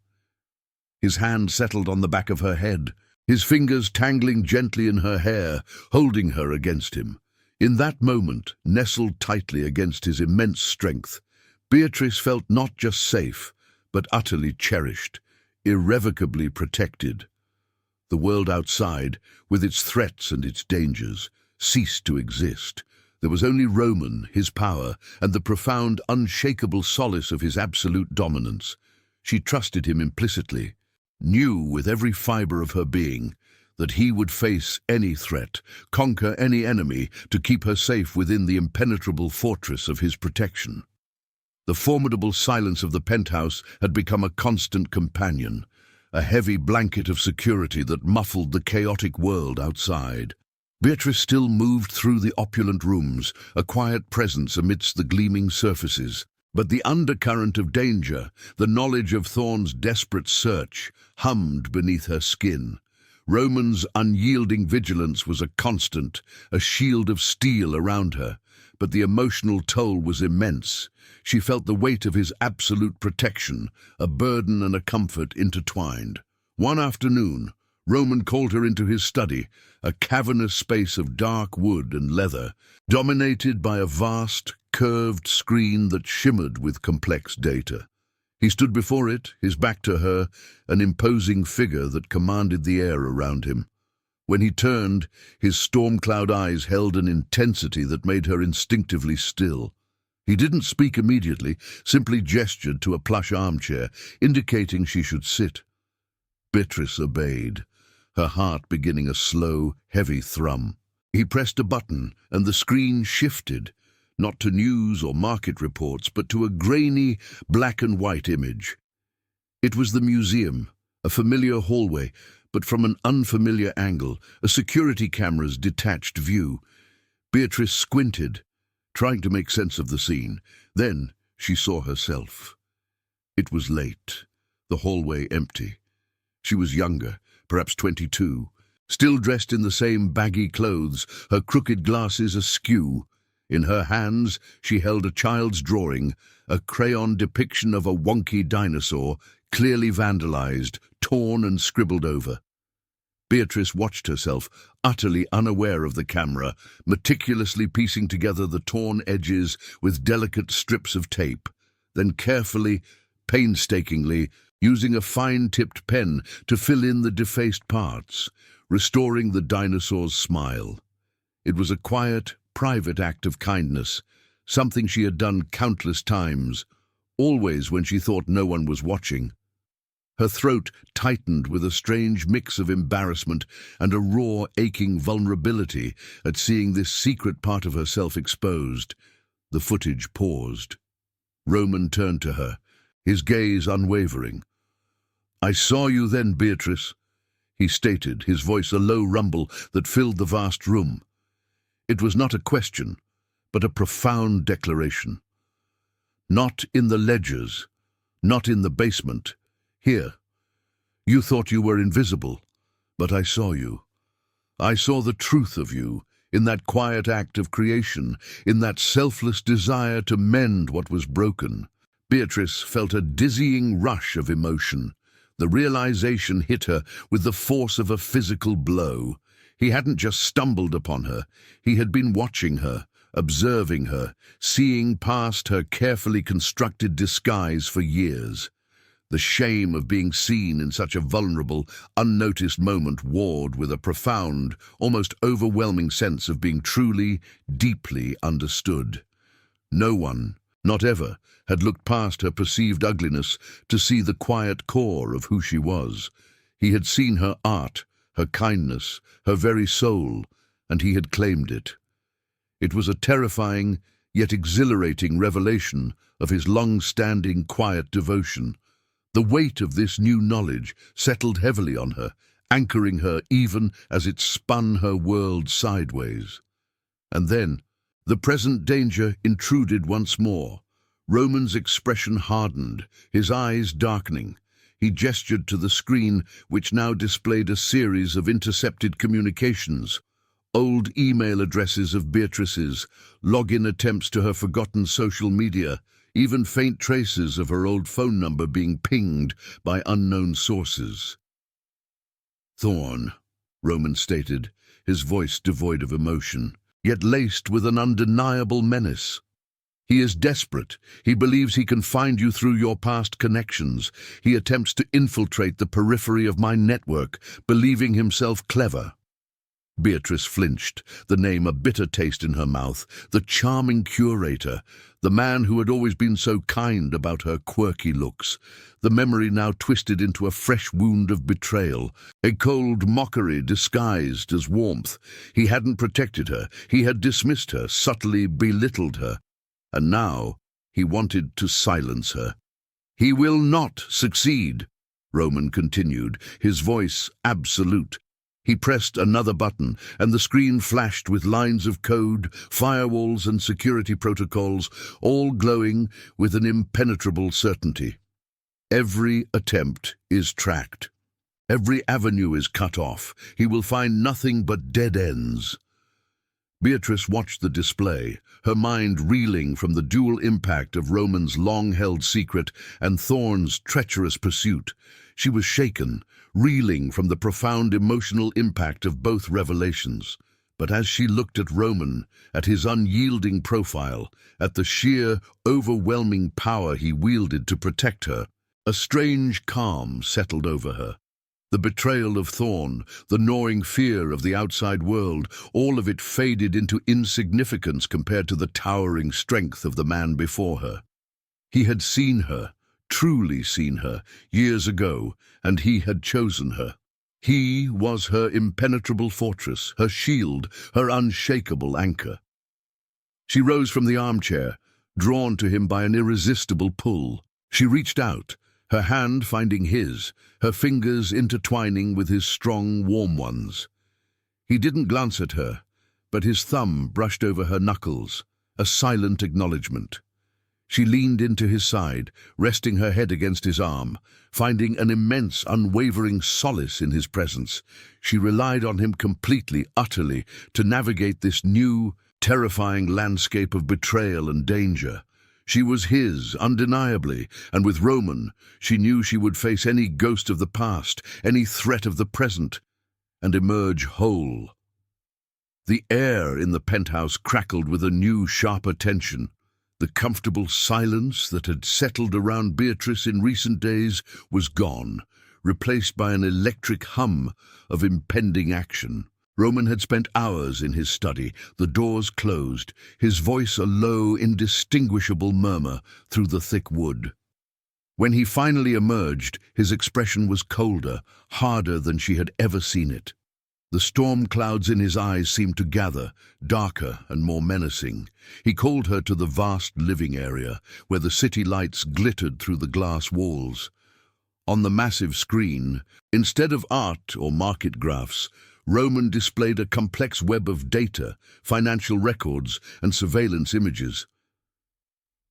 His hand settled on the back of her head, his fingers tangling gently in her hair, holding her against him. In that moment, nestled tightly against his immense strength, Beatrice felt not just safe, but utterly cherished, irrevocably protected. The world outside, with its threats and its dangers, ceased to exist. There was only Roman, his power, and the profound, unshakable solace of his absolute dominance. She trusted him implicitly, knew with every fiber of her being that he would face any threat, conquer any enemy to keep her safe within the impenetrable fortress of his protection. The formidable silence of the penthouse had become a constant companion, a heavy blanket of security that muffled the chaotic world outside. Beatrice still moved through the opulent rooms, a quiet presence amidst the gleaming surfaces. But the undercurrent of danger, the knowledge of Thorne's desperate search, hummed beneath her skin. Roman's unyielding vigilance was a constant, a shield of steel around her, but the emotional toll was immense. She felt the weight of his absolute protection, a burden and a comfort intertwined. One afternoon, Roman called her into his study, a cavernous space of dark wood and leather, dominated by a vast, curved screen that shimmered with complex data. He stood before it, his back to her, an imposing figure that commanded the air around him. When he turned, his storm-cloud eyes held an intensity that made her instinctively still. He didn't speak immediately, simply gestured to a plush armchair, indicating she should sit. Beatrice obeyed, her heart beginning a slow, heavy thrum. He pressed a button, and the screen shifted, not to news or market reports, but to a grainy, black-and-white image. It was the museum, a familiar hallway, but from an unfamiliar angle, a security camera's detached view. Beatrice squinted, trying to make sense of the scene. Then she saw herself. It was late, the hallway empty. She was younger, perhaps 22, still dressed in the same baggy clothes, her crooked glasses askew. In her hands, she held a child's drawing, a crayon depiction of a wonky dinosaur, clearly vandalized, torn and scribbled over. Beatrice watched herself, utterly unaware of the camera, meticulously piecing together the torn edges with delicate strips of tape, then carefully, painstakingly, using a fine-tipped pen to fill in the defaced parts, restoring the dinosaur's smile. It was a quiet, private act of kindness, something she had done countless times, always when she thought no one was watching. Her throat tightened with a strange mix of embarrassment and a raw, aching vulnerability at seeing this secret part of herself exposed. The footage paused. Roman turned to her, his gaze unwavering. "I saw you then, Beatrice," he stated, his voice a low rumble that filled the vast room. It was not a question, but a profound declaration. "Not in the ledgers, not in the basement. Here. You thought you were invisible, but I saw you. I saw the truth of you in that quiet act of creation, in that selfless desire to mend what was broken." Beatrice felt a dizzying rush of emotion. The realization hit her with the force of a physical blow. He hadn't just stumbled upon her. He had been watching her, observing her, seeing past her carefully constructed disguise for years. The shame of being seen in such a vulnerable, unnoticed moment warred with a profound, almost overwhelming sense of being truly, deeply understood. No one, not ever, had looked past her perceived ugliness to see the quiet core of who she was. He had seen her art, her kindness, her very soul, and he had claimed it. It was a terrifying, yet exhilarating revelation of his long-standing quiet devotion. The weight of this new knowledge settled heavily on her, anchoring her even as it spun her world sideways. And then, the present danger intruded once more. Roman's expression hardened, his eyes darkening. He gestured to the screen, which now displayed a series of intercepted communications. Old email addresses of Beatrice's, login attempts to her forgotten social media, even faint traces of her old phone number being pinged by unknown sources. "Thorn," Roman stated, his voice devoid of emotion, yet laced with an undeniable menace. "He is desperate. He believes he can find you through your past connections. He attempts to infiltrate the periphery of my network, believing himself clever." Beatrice flinched, the name a bitter taste in her mouth. The charming curator, the man who had always been so kind about her quirky looks. The memory now twisted into a fresh wound of betrayal, a cold mockery disguised as warmth. He hadn't protected her. He had dismissed her, subtly belittled her. And now he wanted to silence her. "He will not succeed," Roman continued, his voice absolute. He pressed another button, and the screen flashed with lines of code, firewalls and security protocols, all glowing with an impenetrable certainty. "Every attempt is tracked. Every avenue is cut off. He will find nothing but dead ends." Beatrice watched the display, her mind reeling from the dual impact of Roman's long-held secret and Thorn's treacherous pursuit. She was shaken, reeling from the profound emotional impact of both revelations. But as she looked at Roman, at his unyielding profile, at the sheer, overwhelming power he wielded to protect her, a strange calm settled over her. The betrayal of Thorn, the gnawing fear of the outside world, all of it faded into insignificance compared to the towering strength of the man before her. He had seen her, truly seen her, years ago, and he had chosen her. He was her impenetrable fortress, her shield, her unshakable anchor. She rose from the armchair, drawn to him by an irresistible pull. She reached out, her hand finding his, her fingers intertwining with his strong, warm ones. He didn't glance at her, but his thumb brushed over her knuckles, a silent acknowledgement. She leaned into his side, resting her head against his arm, finding an immense, unwavering solace in his presence. She relied on him completely, utterly, to navigate this new, terrifying landscape of betrayal and danger. She was his, undeniably, and with Roman, she knew she would face any ghost of the past, any threat of the present, and emerge whole. The air in the penthouse crackled with a new, sharper tension. The comfortable silence that had settled around Beatrice in recent days was gone, replaced by an electric hum of impending action. Roman had spent hours in his study, the doors closed, his voice a low, indistinguishable murmur through the thick wood. When he finally emerged, his expression was colder, harder than she had ever seen it. The storm clouds in his eyes seemed to gather, darker and more menacing. He called her to the vast living area, where the city lights glittered through the glass walls. On the massive screen, instead of art or market graphs, Roman displayed a complex web of data, financial records, and surveillance images.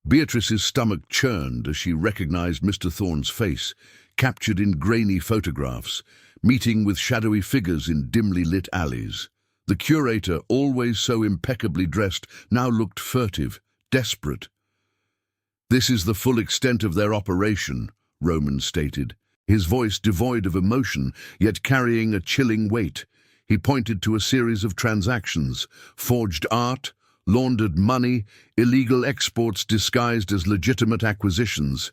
Beatrice's stomach churned as she recognized Mr. Thorne's face, captured in grainy photographs, meeting with shadowy figures in dimly lit alleys. The curator, always so impeccably dressed, now looked furtive, desperate. "This is the full extent of their operation," Roman stated, his voice devoid of emotion, yet carrying a chilling weight. He pointed to a series of transactions: forged art, laundered money, illegal exports disguised as legitimate acquisitions.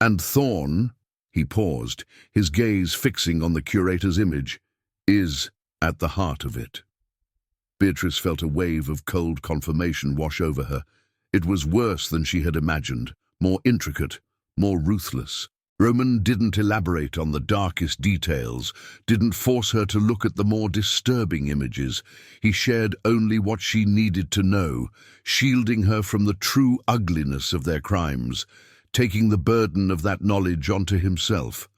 "And Thorne," he paused, his gaze fixing on the curator's image, "is at the heart of it." Beatrice felt a wave of cold confirmation wash over her. It was worse than she had imagined, more intricate, more ruthless. Roman didn't elaborate on the darkest details, didn't force her to look at the more disturbing images. He shared only what she needed to know, shielding her from the true ugliness of their crimes, taking the burden of that knowledge onto himself.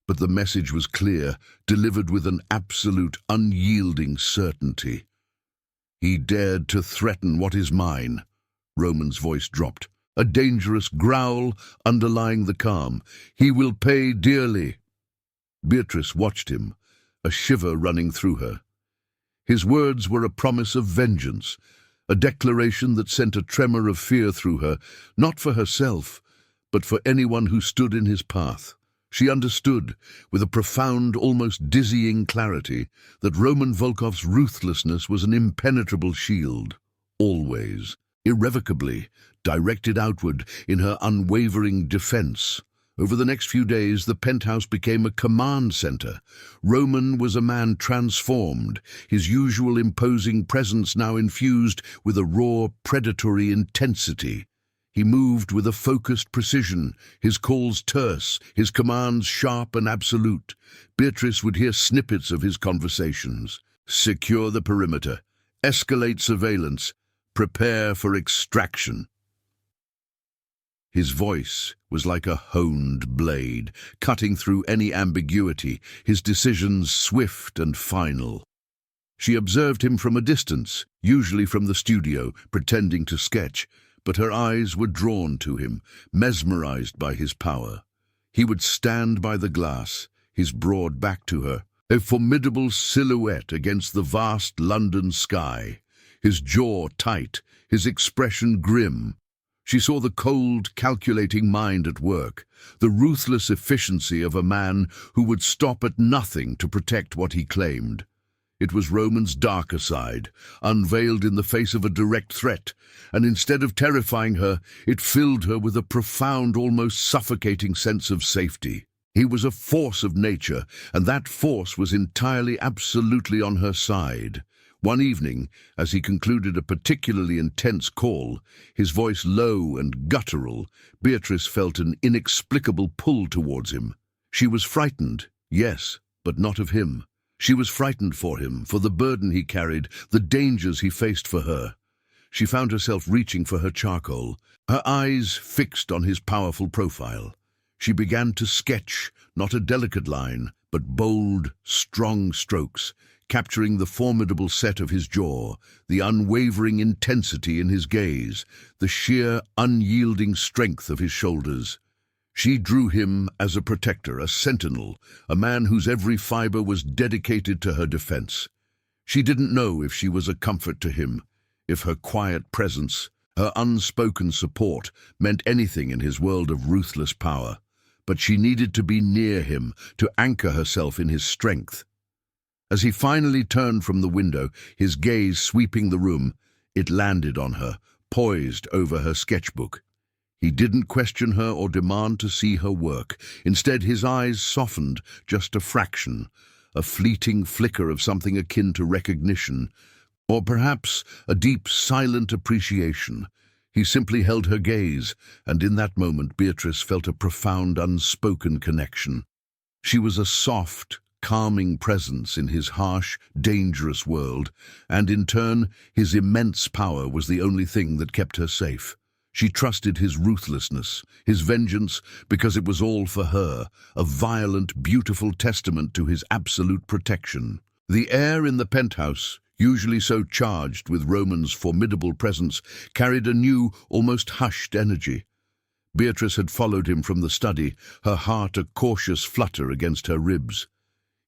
But the message was clear, delivered with an absolute, unyielding certainty. "He dared to threaten what is mine." Roman's voice dropped, a dangerous growl underlying the calm. "He will pay dearly." Beatrice watched him, a shiver running through her. His words were a promise of vengeance, a declaration that sent a tremor of fear through her, not for herself, but for anyone who stood in his path. She understood, with a profound, almost dizzying clarity, that Roman Volkov's ruthlessness was an impenetrable shield, always, irrevocably, directed outward in her unwavering defense. Over the next few days, the penthouse became a command center. Roman was a man transformed, his usual imposing presence now infused with a raw, predatory intensity. He moved with a focused precision, his calls terse, his commands sharp and absolute. Beatrice would hear snippets of his conversations. "Secure the perimeter. Escalate surveillance. Prepare for extraction." His voice was like a honed blade, cutting through any ambiguity, his decisions swift and final. She observed him from a distance, usually from the studio, pretending to sketch, but her eyes were drawn to him, mesmerized by his power. He would stand by the glass, his broad back to her, a formidable silhouette against the vast London sky, his jaw tight, his expression grim. She saw the cold, calculating mind at work, the ruthless efficiency of a man who would stop at nothing to protect what he claimed. It was Roman's darker side, unveiled in the face of a direct threat, and instead of terrifying her, it filled her with a profound, almost suffocating sense of safety. He was a force of nature, and that force was entirely, absolutely on her side. One evening, as he concluded a particularly intense call, his voice low and guttural, Beatrice felt an inexplicable pull towards him. She was frightened, yes, but not of him. She was frightened for him, for the burden he carried, the dangers he faced for her. She found herself reaching for her charcoal, her eyes fixed on his powerful profile. She began to sketch, not a delicate line, but bold, strong strokes, capturing the formidable set of his jaw, the unwavering intensity in his gaze, the sheer, unyielding strength of his shoulders. She drew him as a protector, a sentinel, a man whose every fiber was dedicated to her defense. She didn't know if she was a comfort to him, if her quiet presence, her unspoken support, meant anything in his world of ruthless power. But she needed to be near him, to anchor herself in his strength. As he finally turned from the window, his gaze sweeping the room, it landed on her, poised over her sketchbook. He didn't question her or demand to see her work. Instead, his eyes softened just a fraction, a fleeting flicker of something akin to recognition, or perhaps a deep, silent appreciation. He simply held her gaze, and in that moment Beatrice felt a profound, unspoken connection. She was a soft, calming presence in his harsh, dangerous world, and in turn, his immense power was the only thing that kept her safe. She trusted his ruthlessness, his vengeance, because it was all for her, a violent, beautiful testament to his absolute protection. The air in the penthouse, usually so charged with Roman's formidable presence, carried a new, almost hushed energy. Beatrice had followed him from the study, her heart a cautious flutter against her ribs.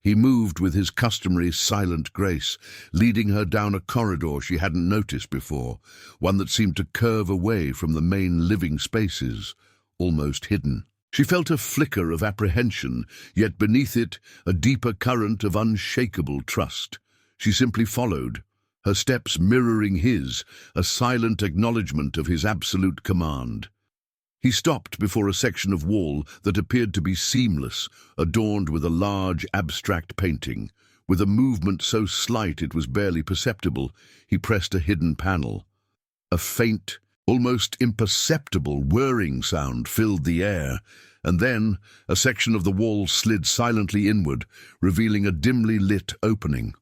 He moved with his customary silent grace, leading her down a corridor she hadn't noticed before, one that seemed to curve away from the main living spaces, almost hidden. She felt a flicker of apprehension, yet beneath it a deeper current of unshakable trust. She simply followed, her steps mirroring his, a silent acknowledgement of his absolute command. He stopped before a section of wall that appeared to be seamless, adorned with a large, abstract painting. With a movement so slight it was barely perceptible, he pressed a hidden panel. A faint, almost imperceptible whirring sound filled the air, and then a section of the wall slid silently inward, revealing a dimly lit opening.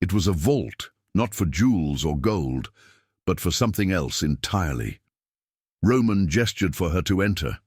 It was a vault, not for jewels or gold, but for something else entirely. Roman gestured for her to enter.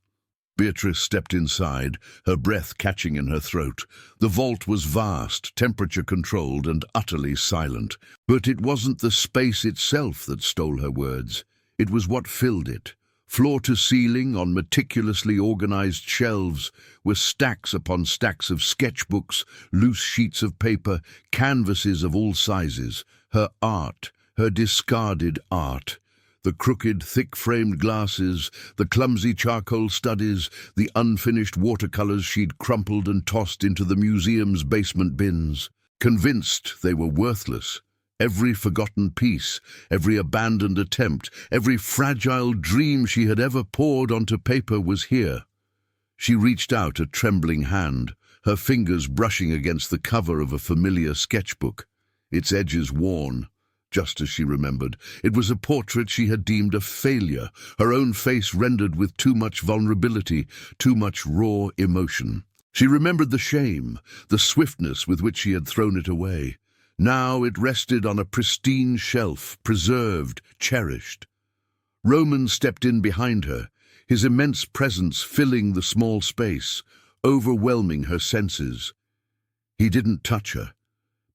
Beatrice stepped inside, her breath catching in her throat. The vault was vast, temperature-controlled, and utterly silent. But it wasn't the space itself that stole her words. It was what filled it. Floor to ceiling, on meticulously organized shelves, were stacks upon stacks of sketchbooks, loose sheets of paper, canvases of all sizes. Her art, her discarded art. The crooked, thick-framed glasses, the clumsy charcoal studies, the unfinished watercolors she'd crumpled and tossed into the museum's basement bins. Convinced they were worthless, every forgotten piece, every abandoned attempt, every fragile dream she had ever poured onto paper was here. She reached out a trembling hand, her fingers brushing against the cover of a familiar sketchbook, its edges worn. Just as she remembered, it was a portrait she had deemed a failure, her own face rendered with too much vulnerability, too much raw emotion. She remembered the shame, the swiftness with which she had thrown it away. Now it rested on a pristine shelf, preserved, cherished. Roman stepped in behind her, his immense presence filling the small space, overwhelming her senses. He didn't touch her,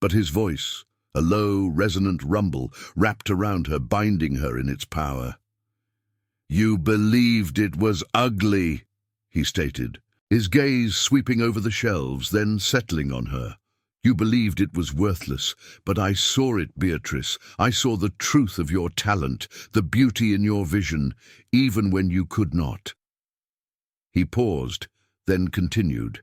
but his voice, a low, resonant rumble, wrapped around her, binding her in its power. "You believed it was ugly," he stated, his gaze sweeping over the shelves, then settling on her. "You believed it was worthless, but I saw it, Beatrice. I saw the truth of your talent, the beauty in your vision, even when you could not." He paused, then continued,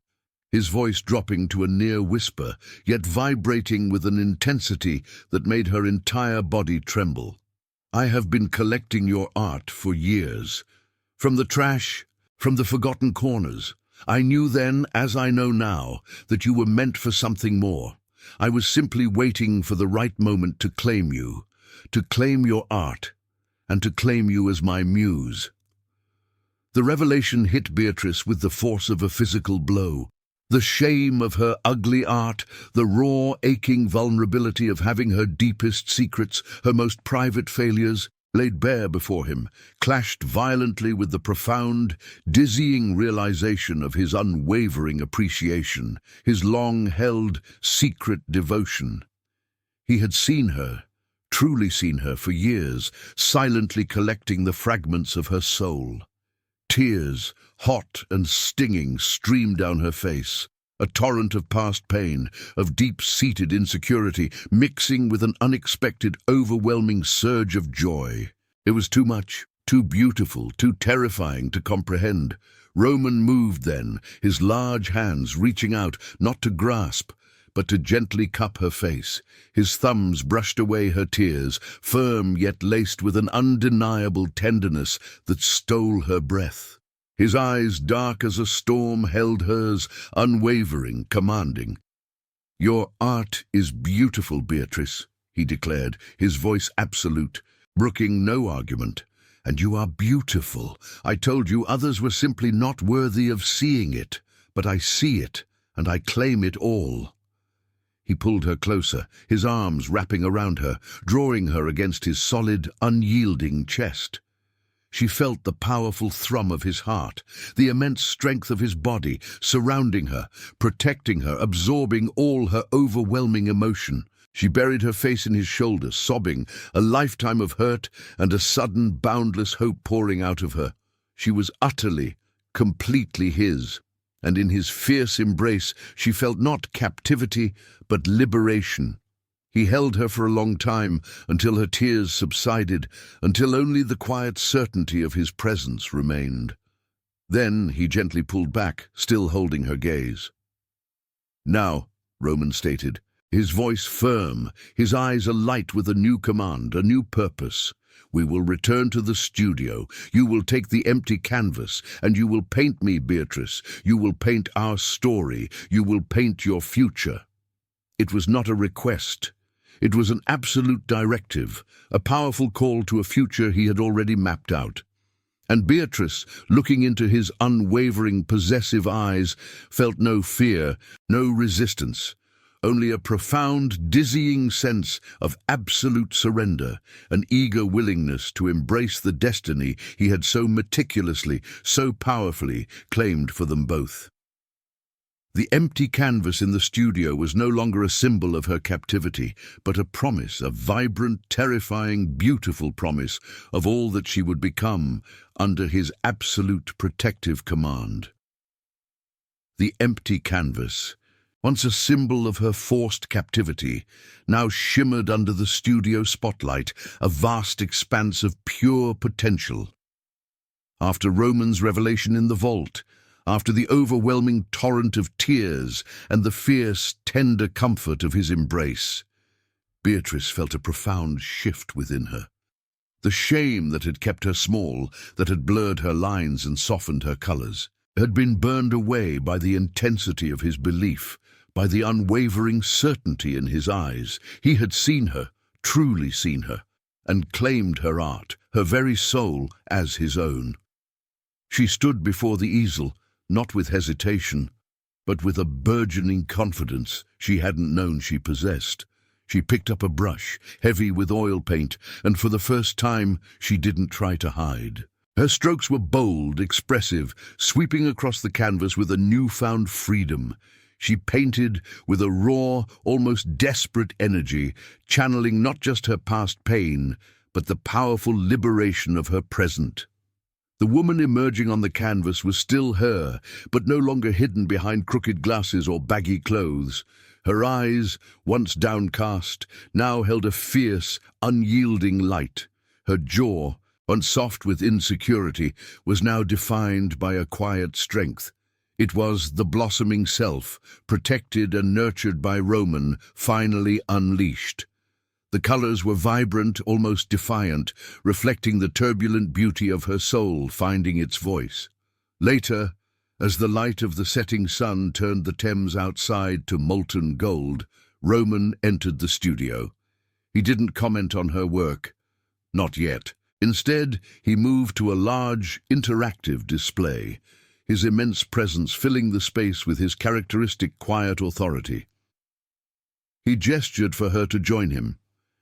his voice dropping to a near whisper, yet vibrating with an intensity that made her entire body tremble. "I have been collecting your art for years. From the trash, from the forgotten corners. I knew then, as I know now, that you were meant for something more. I was simply waiting for the right moment to claim you, to claim your art, and to claim you as my muse." The revelation hit Beatrice with the force of a physical blow. The shame of her ugly art, the raw, aching vulnerability of having her deepest secrets, her most private failures, laid bare before him, clashed violently with the profound, dizzying realization of his unwavering appreciation, his long-held, secret devotion. He had seen her, truly seen her for years, silently collecting the fragments of her soul. Tears, hot and stinging, streamed down her face, a torrent of past pain, of deep-seated insecurity, mixing with an unexpected, overwhelming surge of joy. It was too much, too beautiful, too terrifying to comprehend. Roman moved then, his large hands reaching out, not to grasp, but to gently cup her face. His thumbs brushed away her tears, firm yet laced with an undeniable tenderness that stole her breath. His eyes, dark as a storm, held hers, unwavering, commanding. "Your art is beautiful, Beatrice," he declared, his voice absolute, brooking no argument. And you are beautiful. I told you others were simply not worthy of seeing it, but I see it, and I claim it all." He pulled her closer, his arms wrapping around her, drawing her against his solid, unyielding chest. She felt the powerful thrum of his heart, the immense strength of his body, surrounding her, protecting her, absorbing all her overwhelming emotion. She buried her face in his shoulder, sobbing, a lifetime of hurt and a sudden, boundless hope pouring out of her. She was utterly, completely his, and in his fierce embrace she felt not captivity, but liberation. He held her for a long time, until her tears subsided, until only the quiet certainty of his presence remained. Then he gently pulled back, still holding her gaze. "Now," Roman stated, his voice firm, his eyes alight with a new command, a new purpose. "We will return to the studio. You will take the empty canvas, and you will paint me, Beatrice. You will paint our story. You will paint your future." It was not a request. It was an absolute directive, a powerful call to a future he had already mapped out. And Beatrice, looking into his unwavering, possessive eyes, felt no fear, no resistance, only a profound, dizzying sense of absolute surrender, an eager willingness to embrace the destiny he had so meticulously, so powerfully claimed for them both. The empty canvas in the studio was no longer a symbol of her captivity, but a promise, a vibrant, terrifying, beautiful promise of all that she would become under his absolute protective command. The empty canvas, once a symbol of her forced captivity, now shimmered under the studio spotlight, a vast expanse of pure potential. After Roman's revelation in the vault, after the overwhelming torrent of tears and the fierce, tender comfort of his embrace, Beatrice felt a profound shift within her. The shame that had kept her small, that had blurred her lines and softened her colors, had been burned away by the intensity of his belief, by the unwavering certainty in his eyes. He had seen her, truly seen her, and claimed her art, her very soul, as his own. She stood before the easel, not with hesitation, but with a burgeoning confidence she hadn't known she possessed. She picked up a brush, heavy with oil paint, and for the first time she didn't try to hide. Her strokes were bold, expressive, sweeping across the canvas with a newfound freedom. She painted with a raw, almost desperate energy, channeling not just her past pain, but the powerful liberation of her present. The woman emerging on the canvas was still her, but no longer hidden behind crooked glasses or baggy clothes. Her eyes, once downcast, now held a fierce, unyielding light. Her jaw, once soft with insecurity, was now defined by a quiet strength. It was the blossoming self, protected and nurtured by Roman, finally unleashed. The colors were vibrant, almost defiant, reflecting the turbulent beauty of her soul finding its voice. Later, as the light of the setting sun turned the Thames outside to molten gold, Roman entered the studio. He didn't comment on her work. Not yet. Instead, he moved to a large, interactive display, his immense presence filling the space with his characteristic quiet authority. He gestured for her to join him,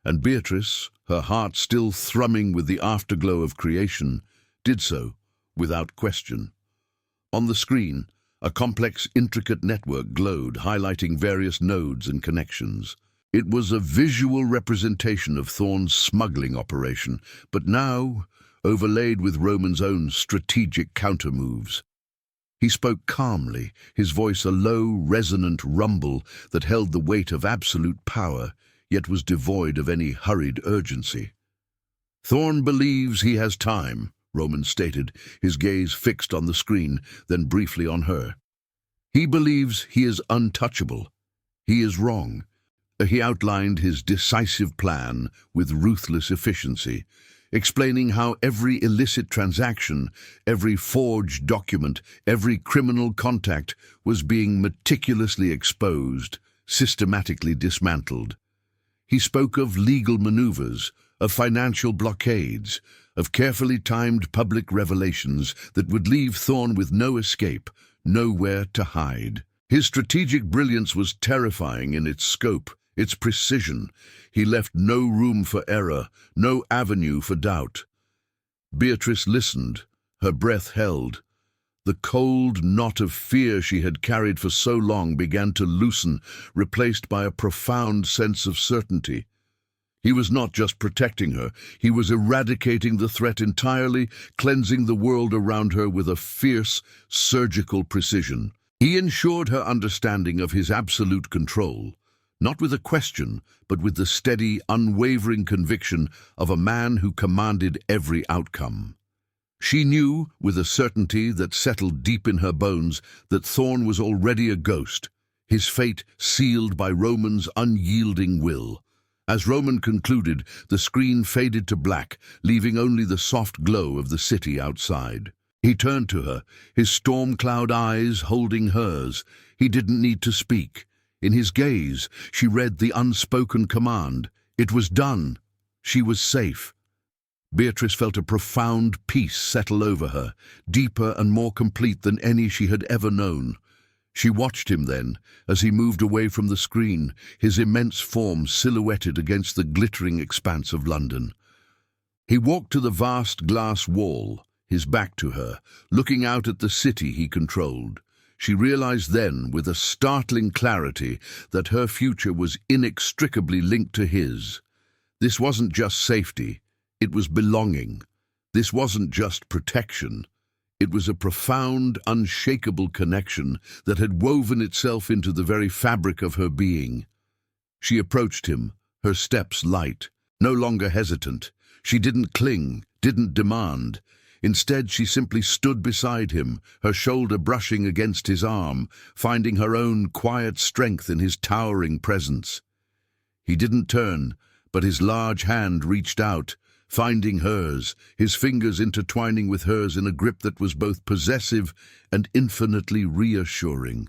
and Beatrice, her heart still thrumming with the afterglow of creation, did so, without question. On the screen, a complex, intricate network glowed, highlighting various nodes and connections. It was a visual representation of Thorne's smuggling operation, but now overlaid with Roman's own strategic counter-moves. He spoke calmly, his voice a low, resonant rumble that held the weight of absolute power, yet was devoid of any hurried urgency. "Thorne believes he has time," Roman stated, his gaze fixed on the screen, then briefly on her. "He believes he is untouchable. He is wrong." He outlined his decisive plan with ruthless efficiency, explaining how every illicit transaction, every forged document, every criminal contact was being meticulously exposed, systematically dismantled. He spoke of legal maneuvers, of financial blockades, of carefully timed public revelations that would leave Thorne with no escape, nowhere to hide. His strategic brilliance was terrifying in its scope, its precision. He left no room for error, no avenue for doubt. Beatrice listened, her breath held. The cold knot of fear she had carried for so long began to loosen, replaced by a profound sense of certainty. He was not just protecting her, he was eradicating the threat entirely, cleansing the world around her with a fierce, surgical precision. He ensured her understanding of his absolute control, not with a question, but with the steady, unwavering conviction of a man who commanded every outcome. She knew, with a certainty that settled deep in her bones, that Thorne was already a ghost, his fate sealed by Roman's unyielding will. As Roman concluded, the screen faded to black, leaving only the soft glow of the city outside. He turned to her, his storm-cloud eyes holding hers. He didn't need to speak. In his gaze, she read the unspoken command. It was done. She was safe. Beatrice felt a profound peace settle over her, deeper and more complete than any she had ever known. She watched him then, as he moved away from the screen, his immense form silhouetted against the glittering expanse of London. He walked to the vast glass wall, his back to her, looking out at the city he controlled. She realized then, with a startling clarity, that her future was inextricably linked to his. This wasn't just safety, it was belonging. This wasn't just protection. It was a profound, unshakable connection that had woven itself into the very fabric of her being. She approached him, her steps light, no longer hesitant. She didn't cling, didn't demand. Instead, she simply stood beside him, her shoulder brushing against his arm, finding her own quiet strength in his towering presence. He didn't turn, but his large hand reached out, finding hers, his fingers intertwining with hers in a grip that was both possessive and infinitely reassuring.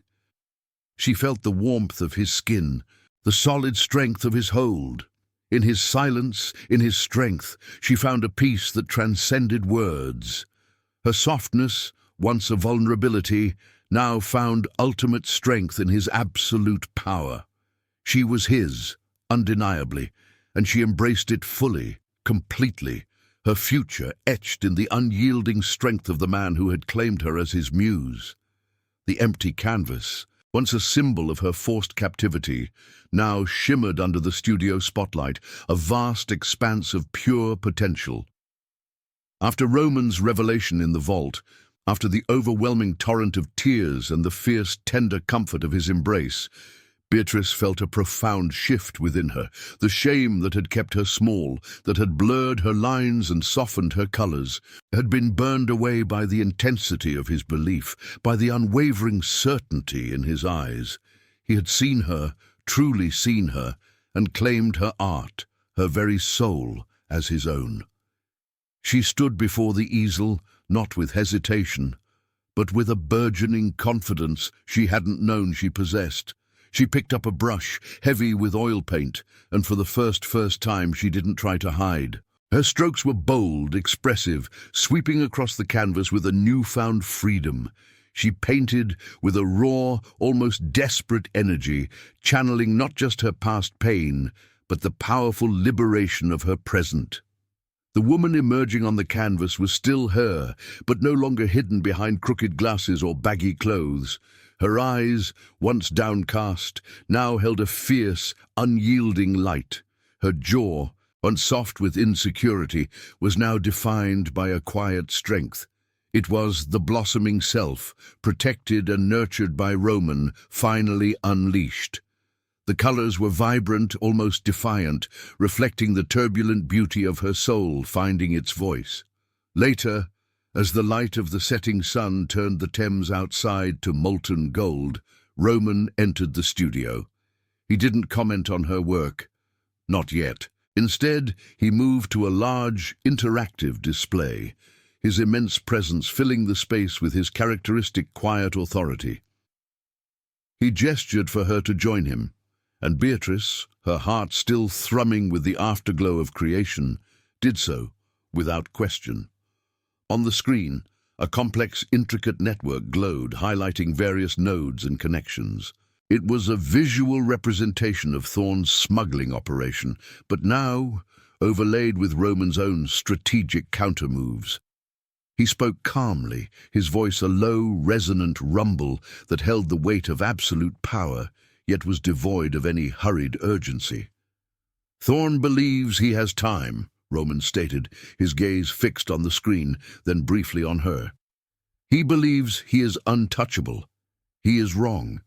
She felt the warmth of his skin, the solid strength of his hold. In his silence, in his strength, she found a peace that transcended words. Her softness, once a vulnerability, now found ultimate strength in his absolute power. She was his, undeniably, and she embraced it fully, completely, her future etched in the unyielding strength of the man who had claimed her as his muse. The empty canvas, once a symbol of her forced captivity, now shimmered under the studio spotlight, a vast expanse of pure potential. After Roman's revelation in the vault, after the overwhelming torrent of tears and the fierce, tender comfort of his embrace, Beatrice felt a profound shift within her. The shame that had kept her small, that had blurred her lines and softened her colors, had been burned away by the intensity of his belief, by the unwavering certainty in his eyes. He had seen her, truly seen her, and claimed her art, her very soul, as his own. She stood before the easel, not with hesitation, but with a burgeoning confidence she hadn't known she possessed. She picked up a brush, heavy with oil paint, and for the first time she didn't try to hide. Her strokes were bold, expressive, sweeping across the canvas with a newfound freedom. She painted with a raw, almost desperate energy, channeling not just her past pain, but the powerful liberation of her present. The woman emerging on the canvas was still her, but no longer hidden behind crooked glasses or baggy clothes. Her eyes, once downcast, now held a fierce, unyielding light. Her jaw, once soft with insecurity, was now defined by a quiet strength. It was the blossoming self, protected and nurtured by Roman, finally unleashed. The colors were vibrant, almost defiant, reflecting the turbulent beauty of her soul finding its voice. Later, as the light of the setting sun turned the Thames outside to molten gold, Roman entered the studio. He didn't comment on her work. Not yet. Instead, he moved to a large, interactive display, his immense presence filling the space with his characteristic quiet authority. He gestured for her to join him, and Beatrice, her heart still thrumming with the afterglow of creation, did so without question. On the screen, a complex, intricate network glowed, highlighting various nodes and connections. It was a visual representation of Thorn's smuggling operation, but now overlaid with Roman's own strategic countermoves. He spoke calmly, his voice a low, resonant rumble that held the weight of absolute power, yet was devoid of any hurried urgency. "Thorn believes he has time," Roman stated, his gaze fixed on the screen, then briefly on her. "He believes he is untouchable. He is wrong."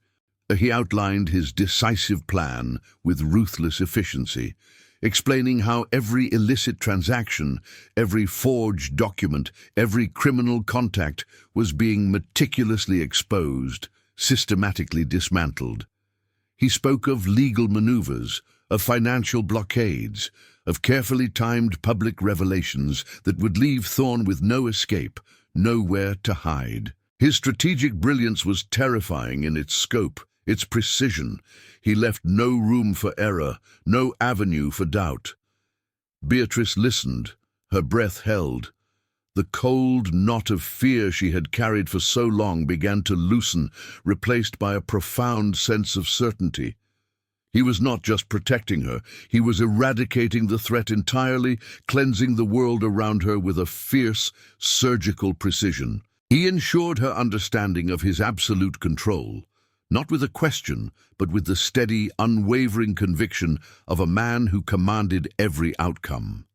He outlined his decisive plan with ruthless efficiency, explaining how every illicit transaction, every forged document, every criminal contact was being meticulously exposed, systematically dismantled. He spoke of legal maneuvers, of financial blockades, of carefully timed public revelations that would leave Thorn with no escape, nowhere to hide. His strategic brilliance was terrifying in its scope, its precision. He left no room for error, no avenue for doubt. Beatrice listened, her breath held. The cold knot of fear she had carried for so long began to loosen, replaced by a profound sense of certainty. He was not just protecting her, he was eradicating the threat entirely, cleansing the world around her with a fierce, surgical precision. He ensured her understanding of his absolute control, not with a question, but with the steady, unwavering conviction of a man who commanded every outcome.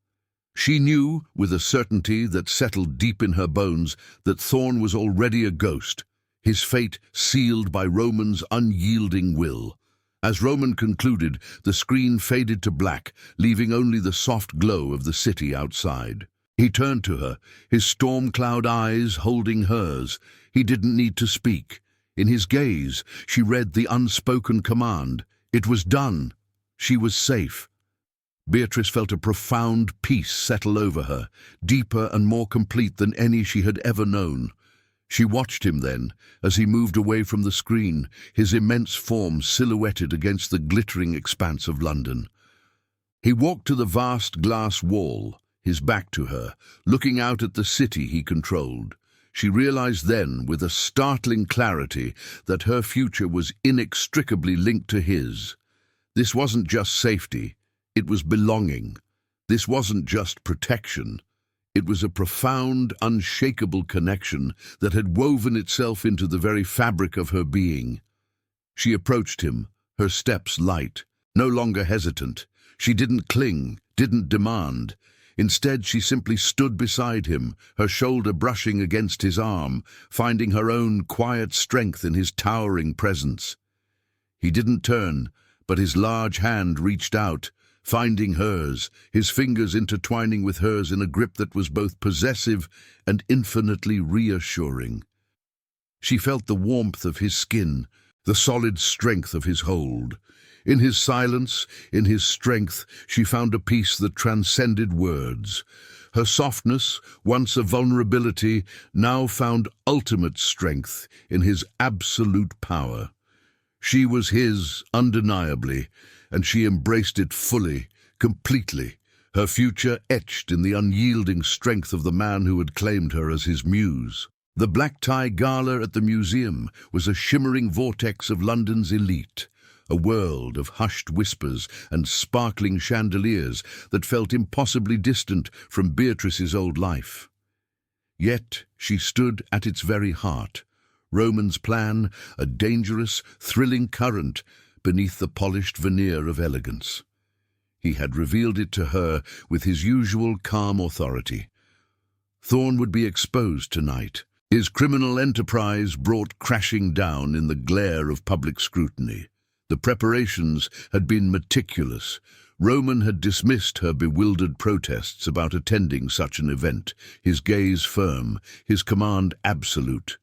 She knew, with a certainty that settled deep in her bones, that Thorn was already a ghost, his fate sealed by Roman's unyielding will. As Roman concluded, the screen faded to black, leaving only the soft glow of the city outside. He turned to her, his storm-cloud eyes holding hers. He didn't need to speak. In his gaze, she read the unspoken command. It was done. She was safe. Beatrice felt a profound peace settle over her, deeper and more complete than any she had ever known. She watched him then, as he moved away from the screen, his immense form silhouetted against the glittering expanse of London. He walked to the vast glass wall, his back to her, looking out at the city he controlled. She realized then, with a startling clarity, that her future was inextricably linked to his. This wasn't just safety, it was belonging. This wasn't just protection. It was a profound, unshakable connection that had woven itself into the very fabric of her being. She approached him, her steps light, no longer hesitant. She didn't cling, didn't demand. Instead, she simply stood beside him, her shoulder brushing against his arm, finding her own quiet strength in his towering presence. He didn't turn, but his large hand reached out, finding hers, his fingers intertwining with hers in a grip that was both possessive and infinitely reassuring. She felt the warmth of his skin, the solid strength of his hold. In his silence, in his strength, she found a peace that transcended words. Her softness, once a vulnerability, now found ultimate strength in his absolute power. She was his, undeniably, and she embraced it fully, completely, her future etched in the unyielding strength of the man who had claimed her as his muse. The black tie gala at the museum was a shimmering vortex of London's elite, a world of hushed whispers and sparkling chandeliers that felt impossibly distant from Beatrice's old life. Yet she stood at its very heart, Roman's plan, a dangerous, thrilling current beneath the polished veneer of elegance. He had revealed it to her with his usual calm authority. Thorn would be exposed tonight, his criminal enterprise brought crashing down in the glare of public scrutiny. The preparations had been meticulous. Roman had dismissed her bewildered protests about attending such an event, his gaze firm, his command absolute.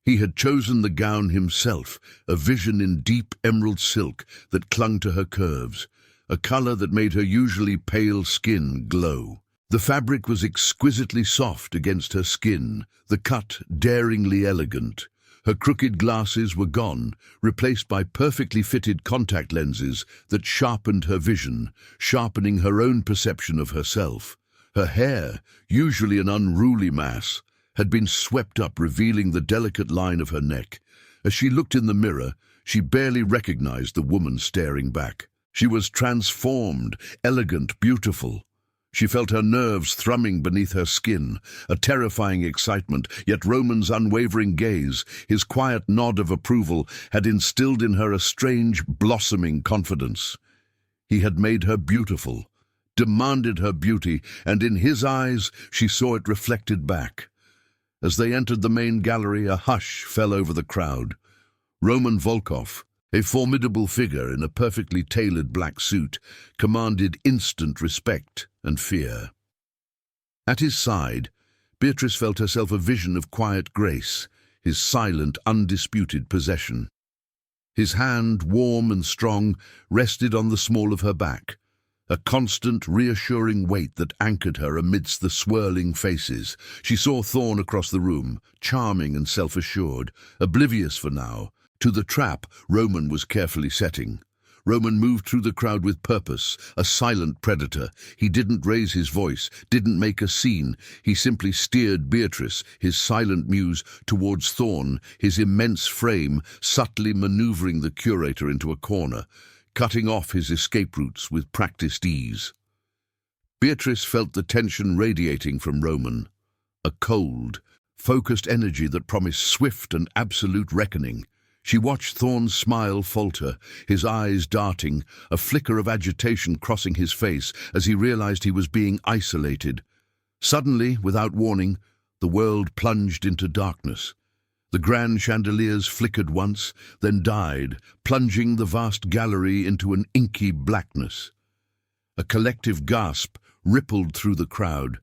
He had chosen the gown himself, a vision in deep emerald silk that clung to her curves, a color that made her usually pale skin glow. The fabric was exquisitely soft against her skin, the cut daringly elegant. Her crooked glasses were gone, replaced by perfectly fitted contact lenses that sharpened her vision, sharpening her own perception of herself. Her hair, usually an unruly mass, had been swept up, revealing the delicate line of her neck. As she looked in the mirror, she barely recognized the woman staring back. She was transformed, elegant, beautiful. She felt her nerves thrumming beneath her skin, a terrifying excitement, yet Roman's unwavering gaze, his quiet nod of approval, had instilled in her a strange, blossoming confidence. He had made her beautiful, demanded her beauty, and in his eyes she saw it reflected back. As they entered the main gallery, a hush fell over the crowd. Roman Volkov, a formidable figure in a perfectly tailored black suit, commanded instant respect and fear. At his side, Beatrice felt herself a vision of quiet grace, his silent, undisputed possession. His hand, warm and strong, rested on the small of her back, a constant, reassuring weight that anchored her amidst the swirling faces. She saw Thorne across the room, charming and self-assured, oblivious for now to the trap Roman was carefully setting. Roman moved through the crowd with purpose, a silent predator. He didn't raise his voice, didn't make a scene. He simply steered Beatrice, his silent muse, towards Thorne, his immense frame subtly maneuvering the curator into a corner, cutting off his escape routes with practiced ease. Beatrice felt the tension radiating from Roman, a cold, focused energy that promised swift and absolute reckoning. She watched Thorne's smile falter, his eyes darting, a flicker of agitation crossing his face as he realized he was being isolated. Suddenly, without warning, the world plunged into darkness. The grand chandeliers flickered once, then died, plunging the vast gallery into an inky blackness. A collective gasp rippled through the crowd,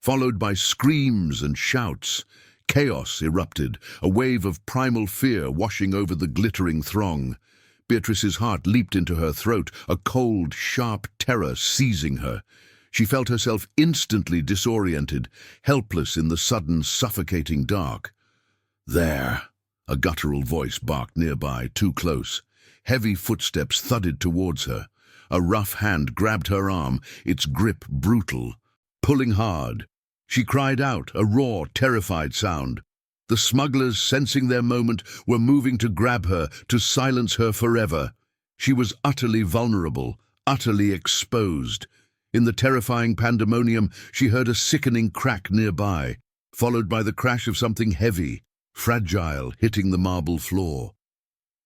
followed by screams and shouts. Chaos erupted, a wave of primal fear washing over the glittering throng. Beatrice's heart leaped into her throat, a cold, sharp terror seizing her. She felt herself instantly disoriented, helpless in the sudden, suffocating dark. "There!" a guttural voice barked nearby, too close. Heavy footsteps thudded towards her. A rough hand grabbed her arm, its grip brutal, pulling hard. She cried out, a raw, terrified sound. The smugglers, sensing their moment, were moving to grab her, to silence her forever. She was utterly vulnerable, utterly exposed. In the terrifying pandemonium, she heard a sickening crack nearby, followed by the crash of something heavy, fragile, hitting the marble floor.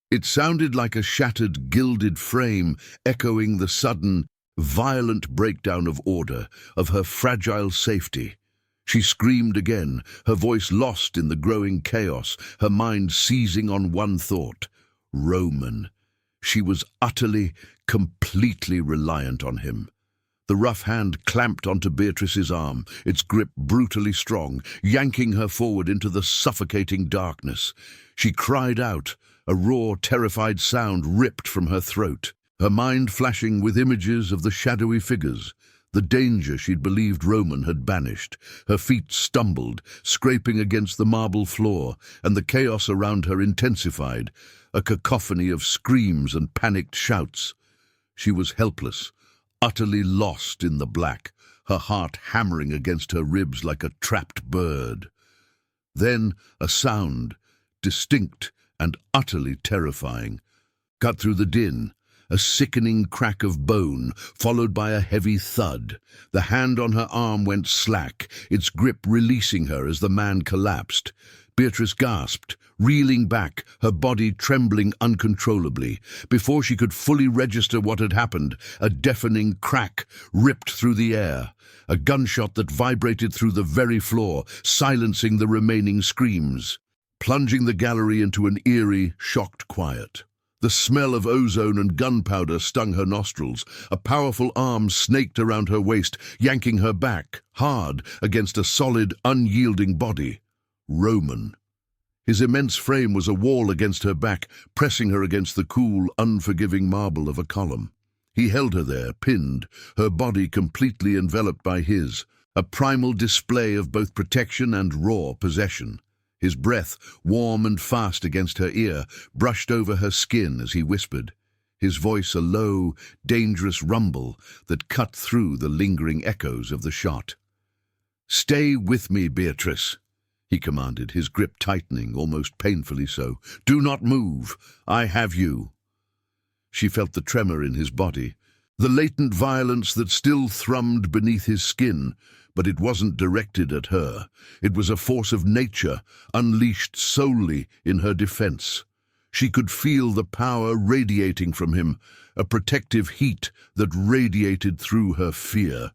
It sounded like a shattered, gilded frame, echoing the sudden, violent breakdown of order, of her fragile safety. She screamed again, her voice lost in the growing chaos, her mind seizing on one thought: Roman. She was utterly, completely reliant on him. The rough hand clamped onto Beatrice's arm, its grip brutally strong, yanking her forward into the suffocating darkness. She cried out, a raw, terrified sound ripped from her throat, her mind flashing with images of the shadowy figures. The danger she'd believed Roman had banished. Her feet stumbled, scraping against the marble floor, and the chaos around her intensified, a cacophony of screams and panicked shouts. She was helpless, utterly lost in the black, her heart hammering against her ribs like a trapped bird. Then a sound, distinct and utterly terrifying, cut through the din. A sickening crack of bone, followed by a heavy thud. The hand on her arm went slack, its grip releasing her as the man collapsed. Beatrice gasped, reeling back, her body trembling uncontrollably. Before she could fully register what had happened, a deafening crack ripped through the air, a gunshot that vibrated through the very floor, silencing the remaining screams, plunging the gallery into an eerie, shocked quiet. The smell of ozone and gunpowder stung her nostrils. A powerful arm snaked around her waist, yanking her back, hard, against a solid, unyielding body. Roman. His immense frame was a wall against her back, pressing her against the cool, unforgiving marble of a column. He held her there, pinned, her body completely enveloped by his, a primal display of both protection and raw possession. His breath, warm and fast against her ear, brushed over her skin as he whispered, his voice a low, dangerous rumble that cut through the lingering echoes of the shot. "Stay with me, Beatrice," he commanded, his grip tightening, almost painfully so. "Do not move. I have you." She felt the tremor in his body, the latent violence that still thrummed beneath his skin, but it wasn't directed at her. It was a force of nature, unleashed solely in her defense. She could feel the power radiating from him, a protective heat that radiated through her fear.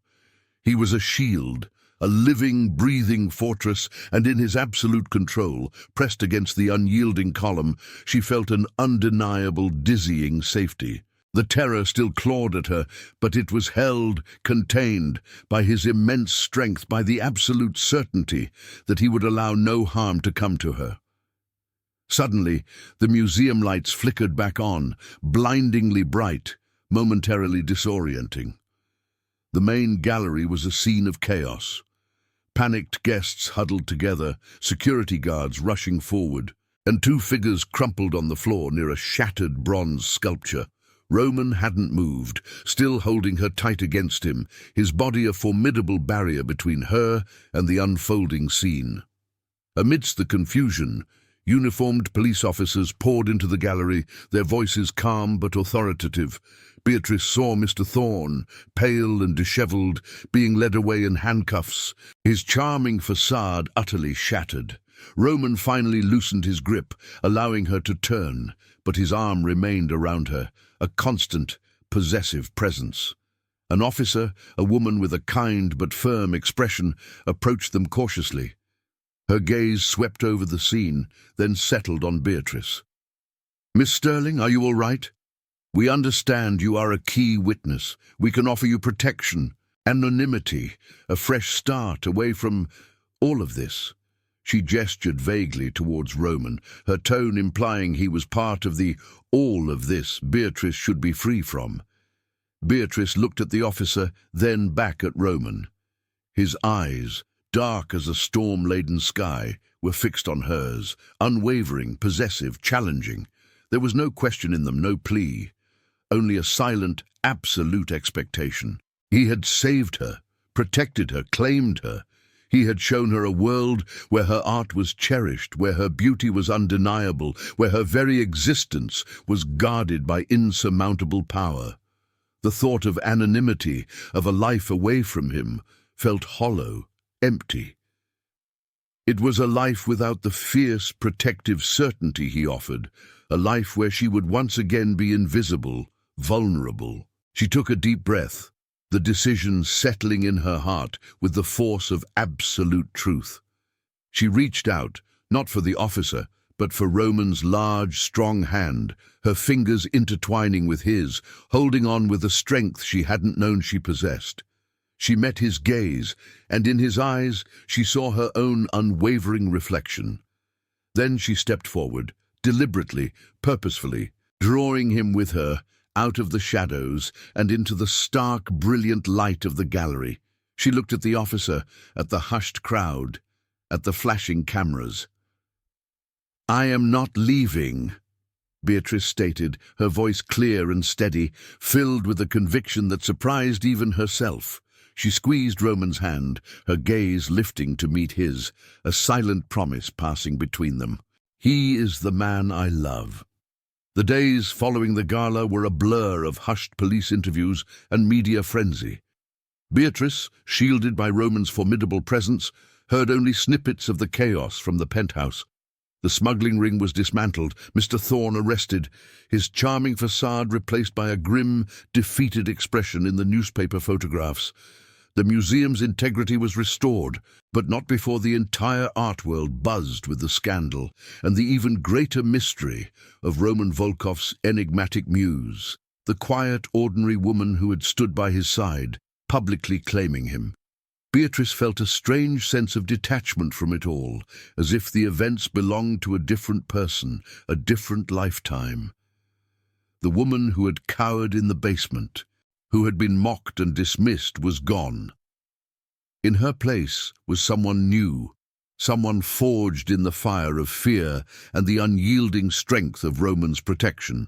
He was a shield, a living, breathing fortress, and in his absolute control, pressed against the unyielding column, she felt an undeniable, dizzying safety. The terror still clawed at her, but it was held, contained, by his immense strength, by the absolute certainty that he would allow no harm to come to her. Suddenly, the museum lights flickered back on, blindingly bright, momentarily disorienting. The main gallery was a scene of chaos. Panicked guests huddled together, security guards rushing forward, and two figures crumpled on the floor near a shattered bronze sculpture. Roman hadn't moved, still holding her tight against him, his body a formidable barrier between her and the unfolding scene. Amidst the confusion, uniformed police officers poured into the gallery, their voices calm but authoritative. Beatrice saw Mr. Thorne, pale and dishevelled, being led away in handcuffs, his charming facade utterly shattered. Roman finally loosened his grip, allowing her to turn, but his arm remained around her, a constant, possessive presence. An officer, a woman with a kind but firm expression, approached them cautiously. Her gaze swept over the scene, then settled on Beatrice. "Miss Sterling, are you all right? We understand you are a key witness. We can offer you protection, anonymity, a fresh start away from all of this." She gestured vaguely towards Roman, her tone implying he was part of the all of this Beatrice should be free from. Beatrice looked at the officer, then back at Roman. His eyes, dark as a storm-laden sky, were fixed on hers, unwavering, possessive, challenging. There was no question in them, no plea, only a silent, absolute expectation. He had saved her, protected her, claimed her. He had shown her a world where her art was cherished, where her beauty was undeniable, where her very existence was guarded by insurmountable power. The thought of anonymity, of a life away from him, felt hollow, empty. It was a life without the fierce, protective certainty he offered, a life where she would once again be invisible, vulnerable. She took a deep breath, the decision settling in her heart with the force of absolute truth. She reached out, not for the officer, but for Roman's large, strong hand, her fingers intertwining with his, holding on with a strength she hadn't known she possessed. She met his gaze, and in his eyes she saw her own unwavering reflection. Then she stepped forward, deliberately, purposefully, drawing him with her, out of the shadows and into the stark, brilliant light of the gallery. She looked at the officer, at the hushed crowd, at the flashing cameras. "I am not leaving," Beatrice stated, her voice clear and steady, filled with a conviction that surprised even herself. She squeezed Roman's hand, her gaze lifting to meet his, a silent promise passing between them. "He is the man I love." The days following the gala were a blur of hushed police interviews and media frenzy. Beatrice, shielded by Roman's formidable presence, heard only snippets of the chaos from the penthouse. The smuggling ring was dismantled, Mr. Thorne arrested, his charming facade replaced by a grim, defeated expression in the newspaper photographs. The museum's integrity was restored, but not before the entire art world buzzed with the scandal and the even greater mystery of Roman Volkov's enigmatic muse, the quiet, ordinary woman who had stood by his side, publicly claiming him. Beatrice felt a strange sense of detachment from it all, as if the events belonged to a different person, a different lifetime. The woman who had cowered in the basement, who had been mocked and dismissed, was gone. In her place was someone new, someone forged in the fire of fear and the unyielding strength of Roman's protection.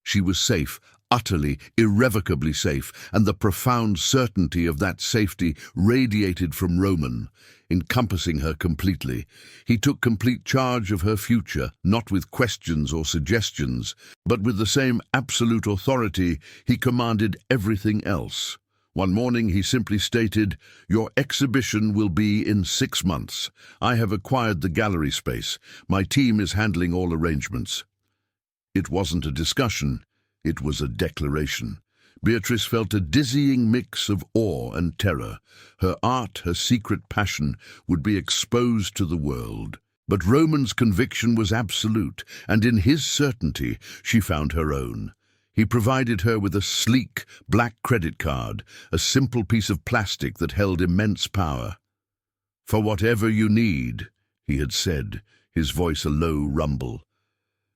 She was safe, utterly, irrevocably safe, and the profound certainty of that safety radiated from Roman, encompassing her completely. He took complete charge of her future, not with questions or suggestions, but with the same absolute authority he commanded everything else. One morning he simply stated, "Your exhibition will be in 6 months. I have acquired the gallery space. My team is handling all arrangements." It wasn't a discussion, it was a declaration. Beatrice felt a dizzying mix of awe and terror. Her art, her secret passion, would be exposed to the world. But Roman's conviction was absolute, and in his certainty she found her own. He provided her with a sleek, black credit card, a simple piece of plastic that held immense power. "For whatever you need," he had said, his voice a low rumble.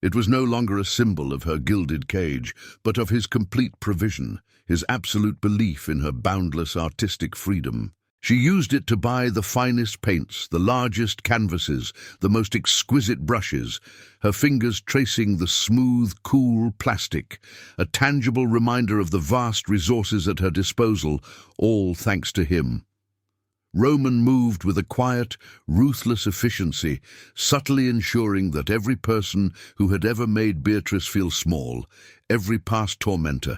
It was no longer a symbol of her gilded cage, but of his complete provision, his absolute belief in her boundless artistic freedom. She used it to buy the finest paints, the largest canvases, the most exquisite brushes, her fingers tracing the smooth, cool plastic, a tangible reminder of the vast resources at her disposal, all thanks to him. Roman moved with a quiet, ruthless efficiency, subtly ensuring that every person who had ever made Beatrice feel small, every past tormentor,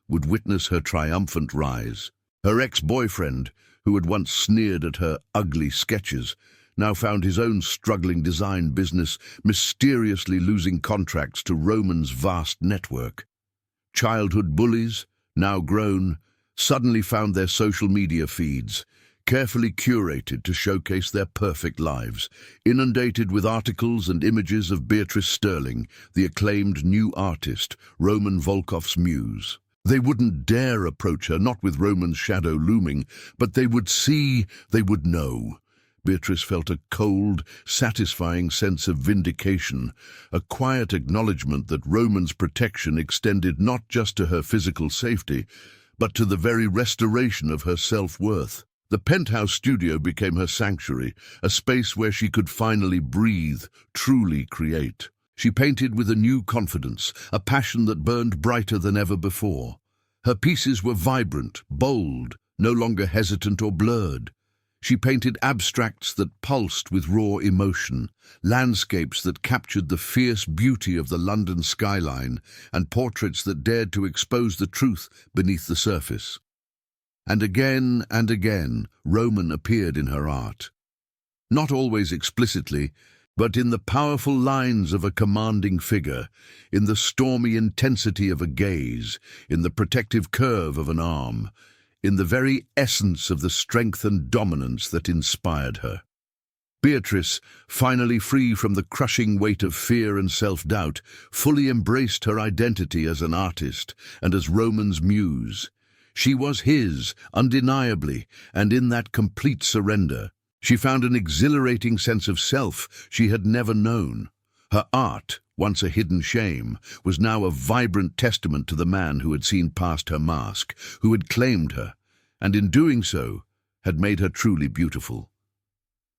would witness her triumphant rise. Her ex-boyfriend, who had once sneered at her ugly sketches, now found his own struggling design business mysteriously losing contracts to Roman's vast network. Childhood bullies, now grown, suddenly found their social media feeds, carefully curated to showcase their perfect lives, inundated with articles and images of Beatrice Sterling, the acclaimed new artist, Roman Volkov's Muse. They wouldn't dare approach her, not with Roman's shadow looming, but they would see, they would know. Beatrice felt a cold, satisfying sense of vindication, a quiet acknowledgement that Roman's protection extended not just to her physical safety, but to the very restoration of her self-worth. The penthouse studio became her sanctuary, a space where she could finally breathe, truly create. She painted with a new confidence, a passion that burned brighter than ever before. Her pieces were vibrant, bold, no longer hesitant or blurred. She painted abstracts that pulsed with raw emotion, landscapes that captured the fierce beauty of the London skyline, and portraits that dared to expose the truth beneath the surface. And again, Roman appeared in her art. Not always explicitly, but in the powerful lines of a commanding figure, in the stormy intensity of a gaze, in the protective curve of an arm, in the very essence of the strength and dominance that inspired her. Beatrice, finally free from the crushing weight of fear and self-doubt, fully embraced her identity as an artist and as Roman's muse. She was his, undeniably, and in that complete surrender, she found an exhilarating sense of self she had never known. Her art, once a hidden shame, was now a vibrant testament to the man who had seen past her mask, who had claimed her, and in doing so, had made her truly beautiful.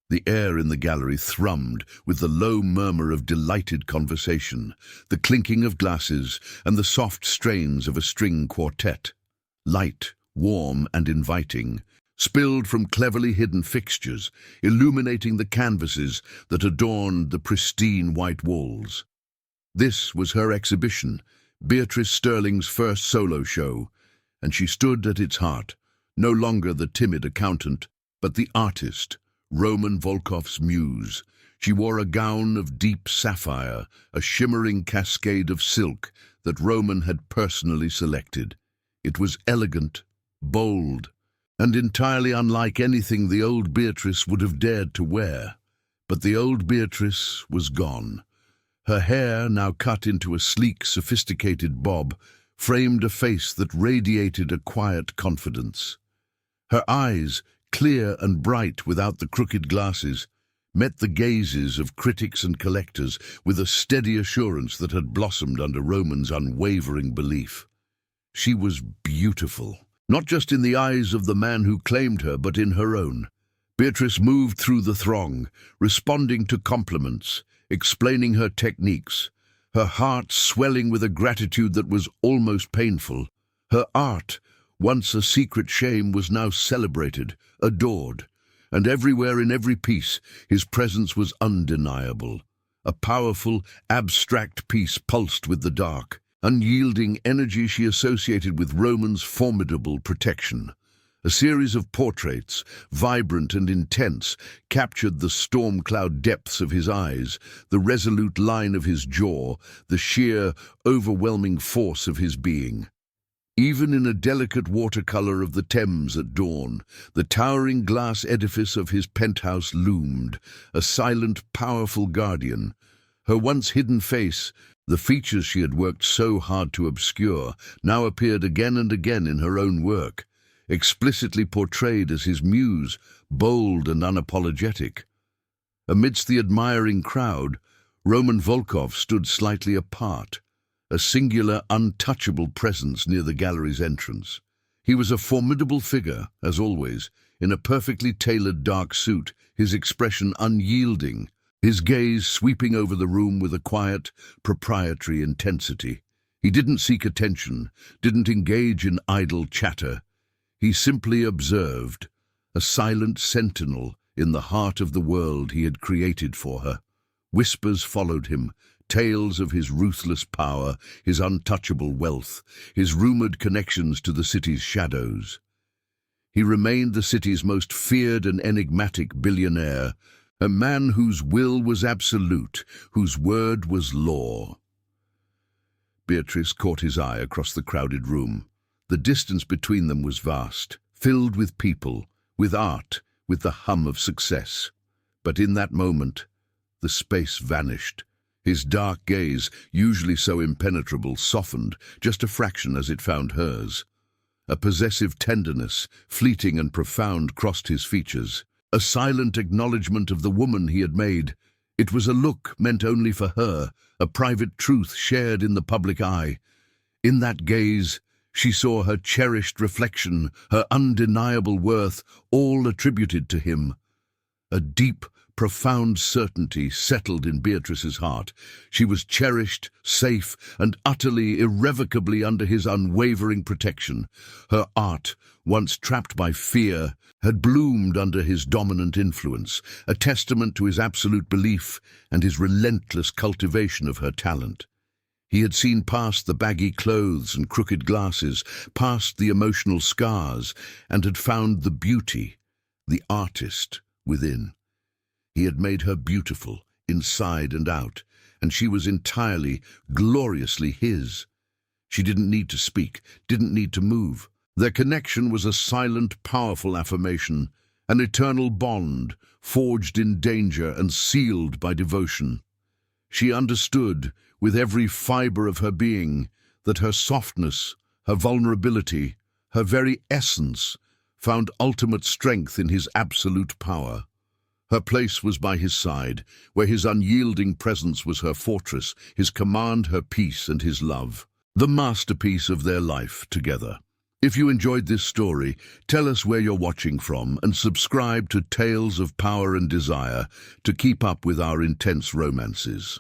The air in the gallery thrummed with the low murmur of delighted conversation, the clinking of glasses, and the soft strains of a string quartet. Light, warm and inviting, spilled from cleverly hidden fixtures, illuminating the canvases that adorned the pristine white walls. This was her exhibition, Beatrice Sterling's first solo show, and she stood at its heart, no longer the timid accountant, but the artist, Roman Volkov's Muse. She wore a gown of deep sapphire, a shimmering cascade of silk that Roman had personally selected. It was elegant, bold, and entirely unlike anything the old Beatrice would have dared to wear. But the old Beatrice was gone. Her hair, now cut into a sleek, sophisticated bob, framed a face that radiated a quiet confidence. Her eyes, clear and bright without the crooked glasses, met the gazes of critics and collectors with a steady assurance that had blossomed under Roman's unwavering belief. She was beautiful, not just in the eyes of the man who claimed her, but in her own. Beatrice moved through the throng, responding to compliments, explaining her techniques, her heart swelling with a gratitude that was almost painful. Her art, once a secret shame, was now celebrated, adored, and everywhere in every piece his presence was undeniable. A powerful, abstract piece pulsed with the dark, unyielding energy she associated with Roman's formidable protection. A series of portraits, vibrant and intense, captured the storm-cloud depths of his eyes, the resolute line of his jaw, the sheer, overwhelming force of his being. Even in a delicate watercolor of the Thames at dawn, the towering glass edifice of his penthouse loomed, a silent, powerful guardian. Her once hidden face, the features she had worked so hard to obscure, now appeared again and again in her own work, explicitly portrayed as his muse, bold and unapologetic. Amidst the admiring crowd, Roman Volkov stood slightly apart, a singular, untouchable presence near the gallery's entrance. He was a formidable figure, as always, in a perfectly tailored dark suit, his expression unyielding, his gaze sweeping over the room with a quiet, proprietary intensity. He didn't seek attention, didn't engage in idle chatter. He simply observed, a silent sentinel in the heart of the world he had created for her. Whispers followed him, tales of his ruthless power, his untouchable wealth, his rumored connections to the city's shadows. He remained the city's most feared and enigmatic billionaire, a man whose will was absolute, whose word was law. Beatrice caught his eye across the crowded room. The distance between them was vast, filled with people, with art, with the hum of success. But in that moment, the space vanished. His dark gaze, usually so impenetrable, softened just a fraction as it found hers. A possessive tenderness, fleeting and profound, crossed his features. A silent acknowledgement of the woman he had made. It was a look meant only for her, a private truth shared in the public eye. In that gaze, she saw her cherished reflection, her undeniable worth, all attributed to him. A deep, profound certainty settled in Beatrice's heart. She was cherished, safe, and utterly, irrevocably under his unwavering protection. Her art, once trapped by fear, had bloomed under his dominant influence, a testament to his absolute belief and his relentless cultivation of her talent. He had seen past the baggy clothes and crooked glasses, past the emotional scars, and had found the beauty, the artist, within. He had made her beautiful, inside and out, and she was entirely, gloriously his. She didn't need to speak, didn't need to move. Their connection was a silent, powerful affirmation, an eternal bond, forged in danger and sealed by devotion. She understood, with every fiber of her being, that her softness, her vulnerability, her very essence, found ultimate strength in his absolute power. Her place was by his side, where his unyielding presence was her fortress, his command her peace and his love. The masterpiece of their life together. If you enjoyed this story, tell us where you're watching from and subscribe to Tales of Power and Desire to keep up with our intense romances.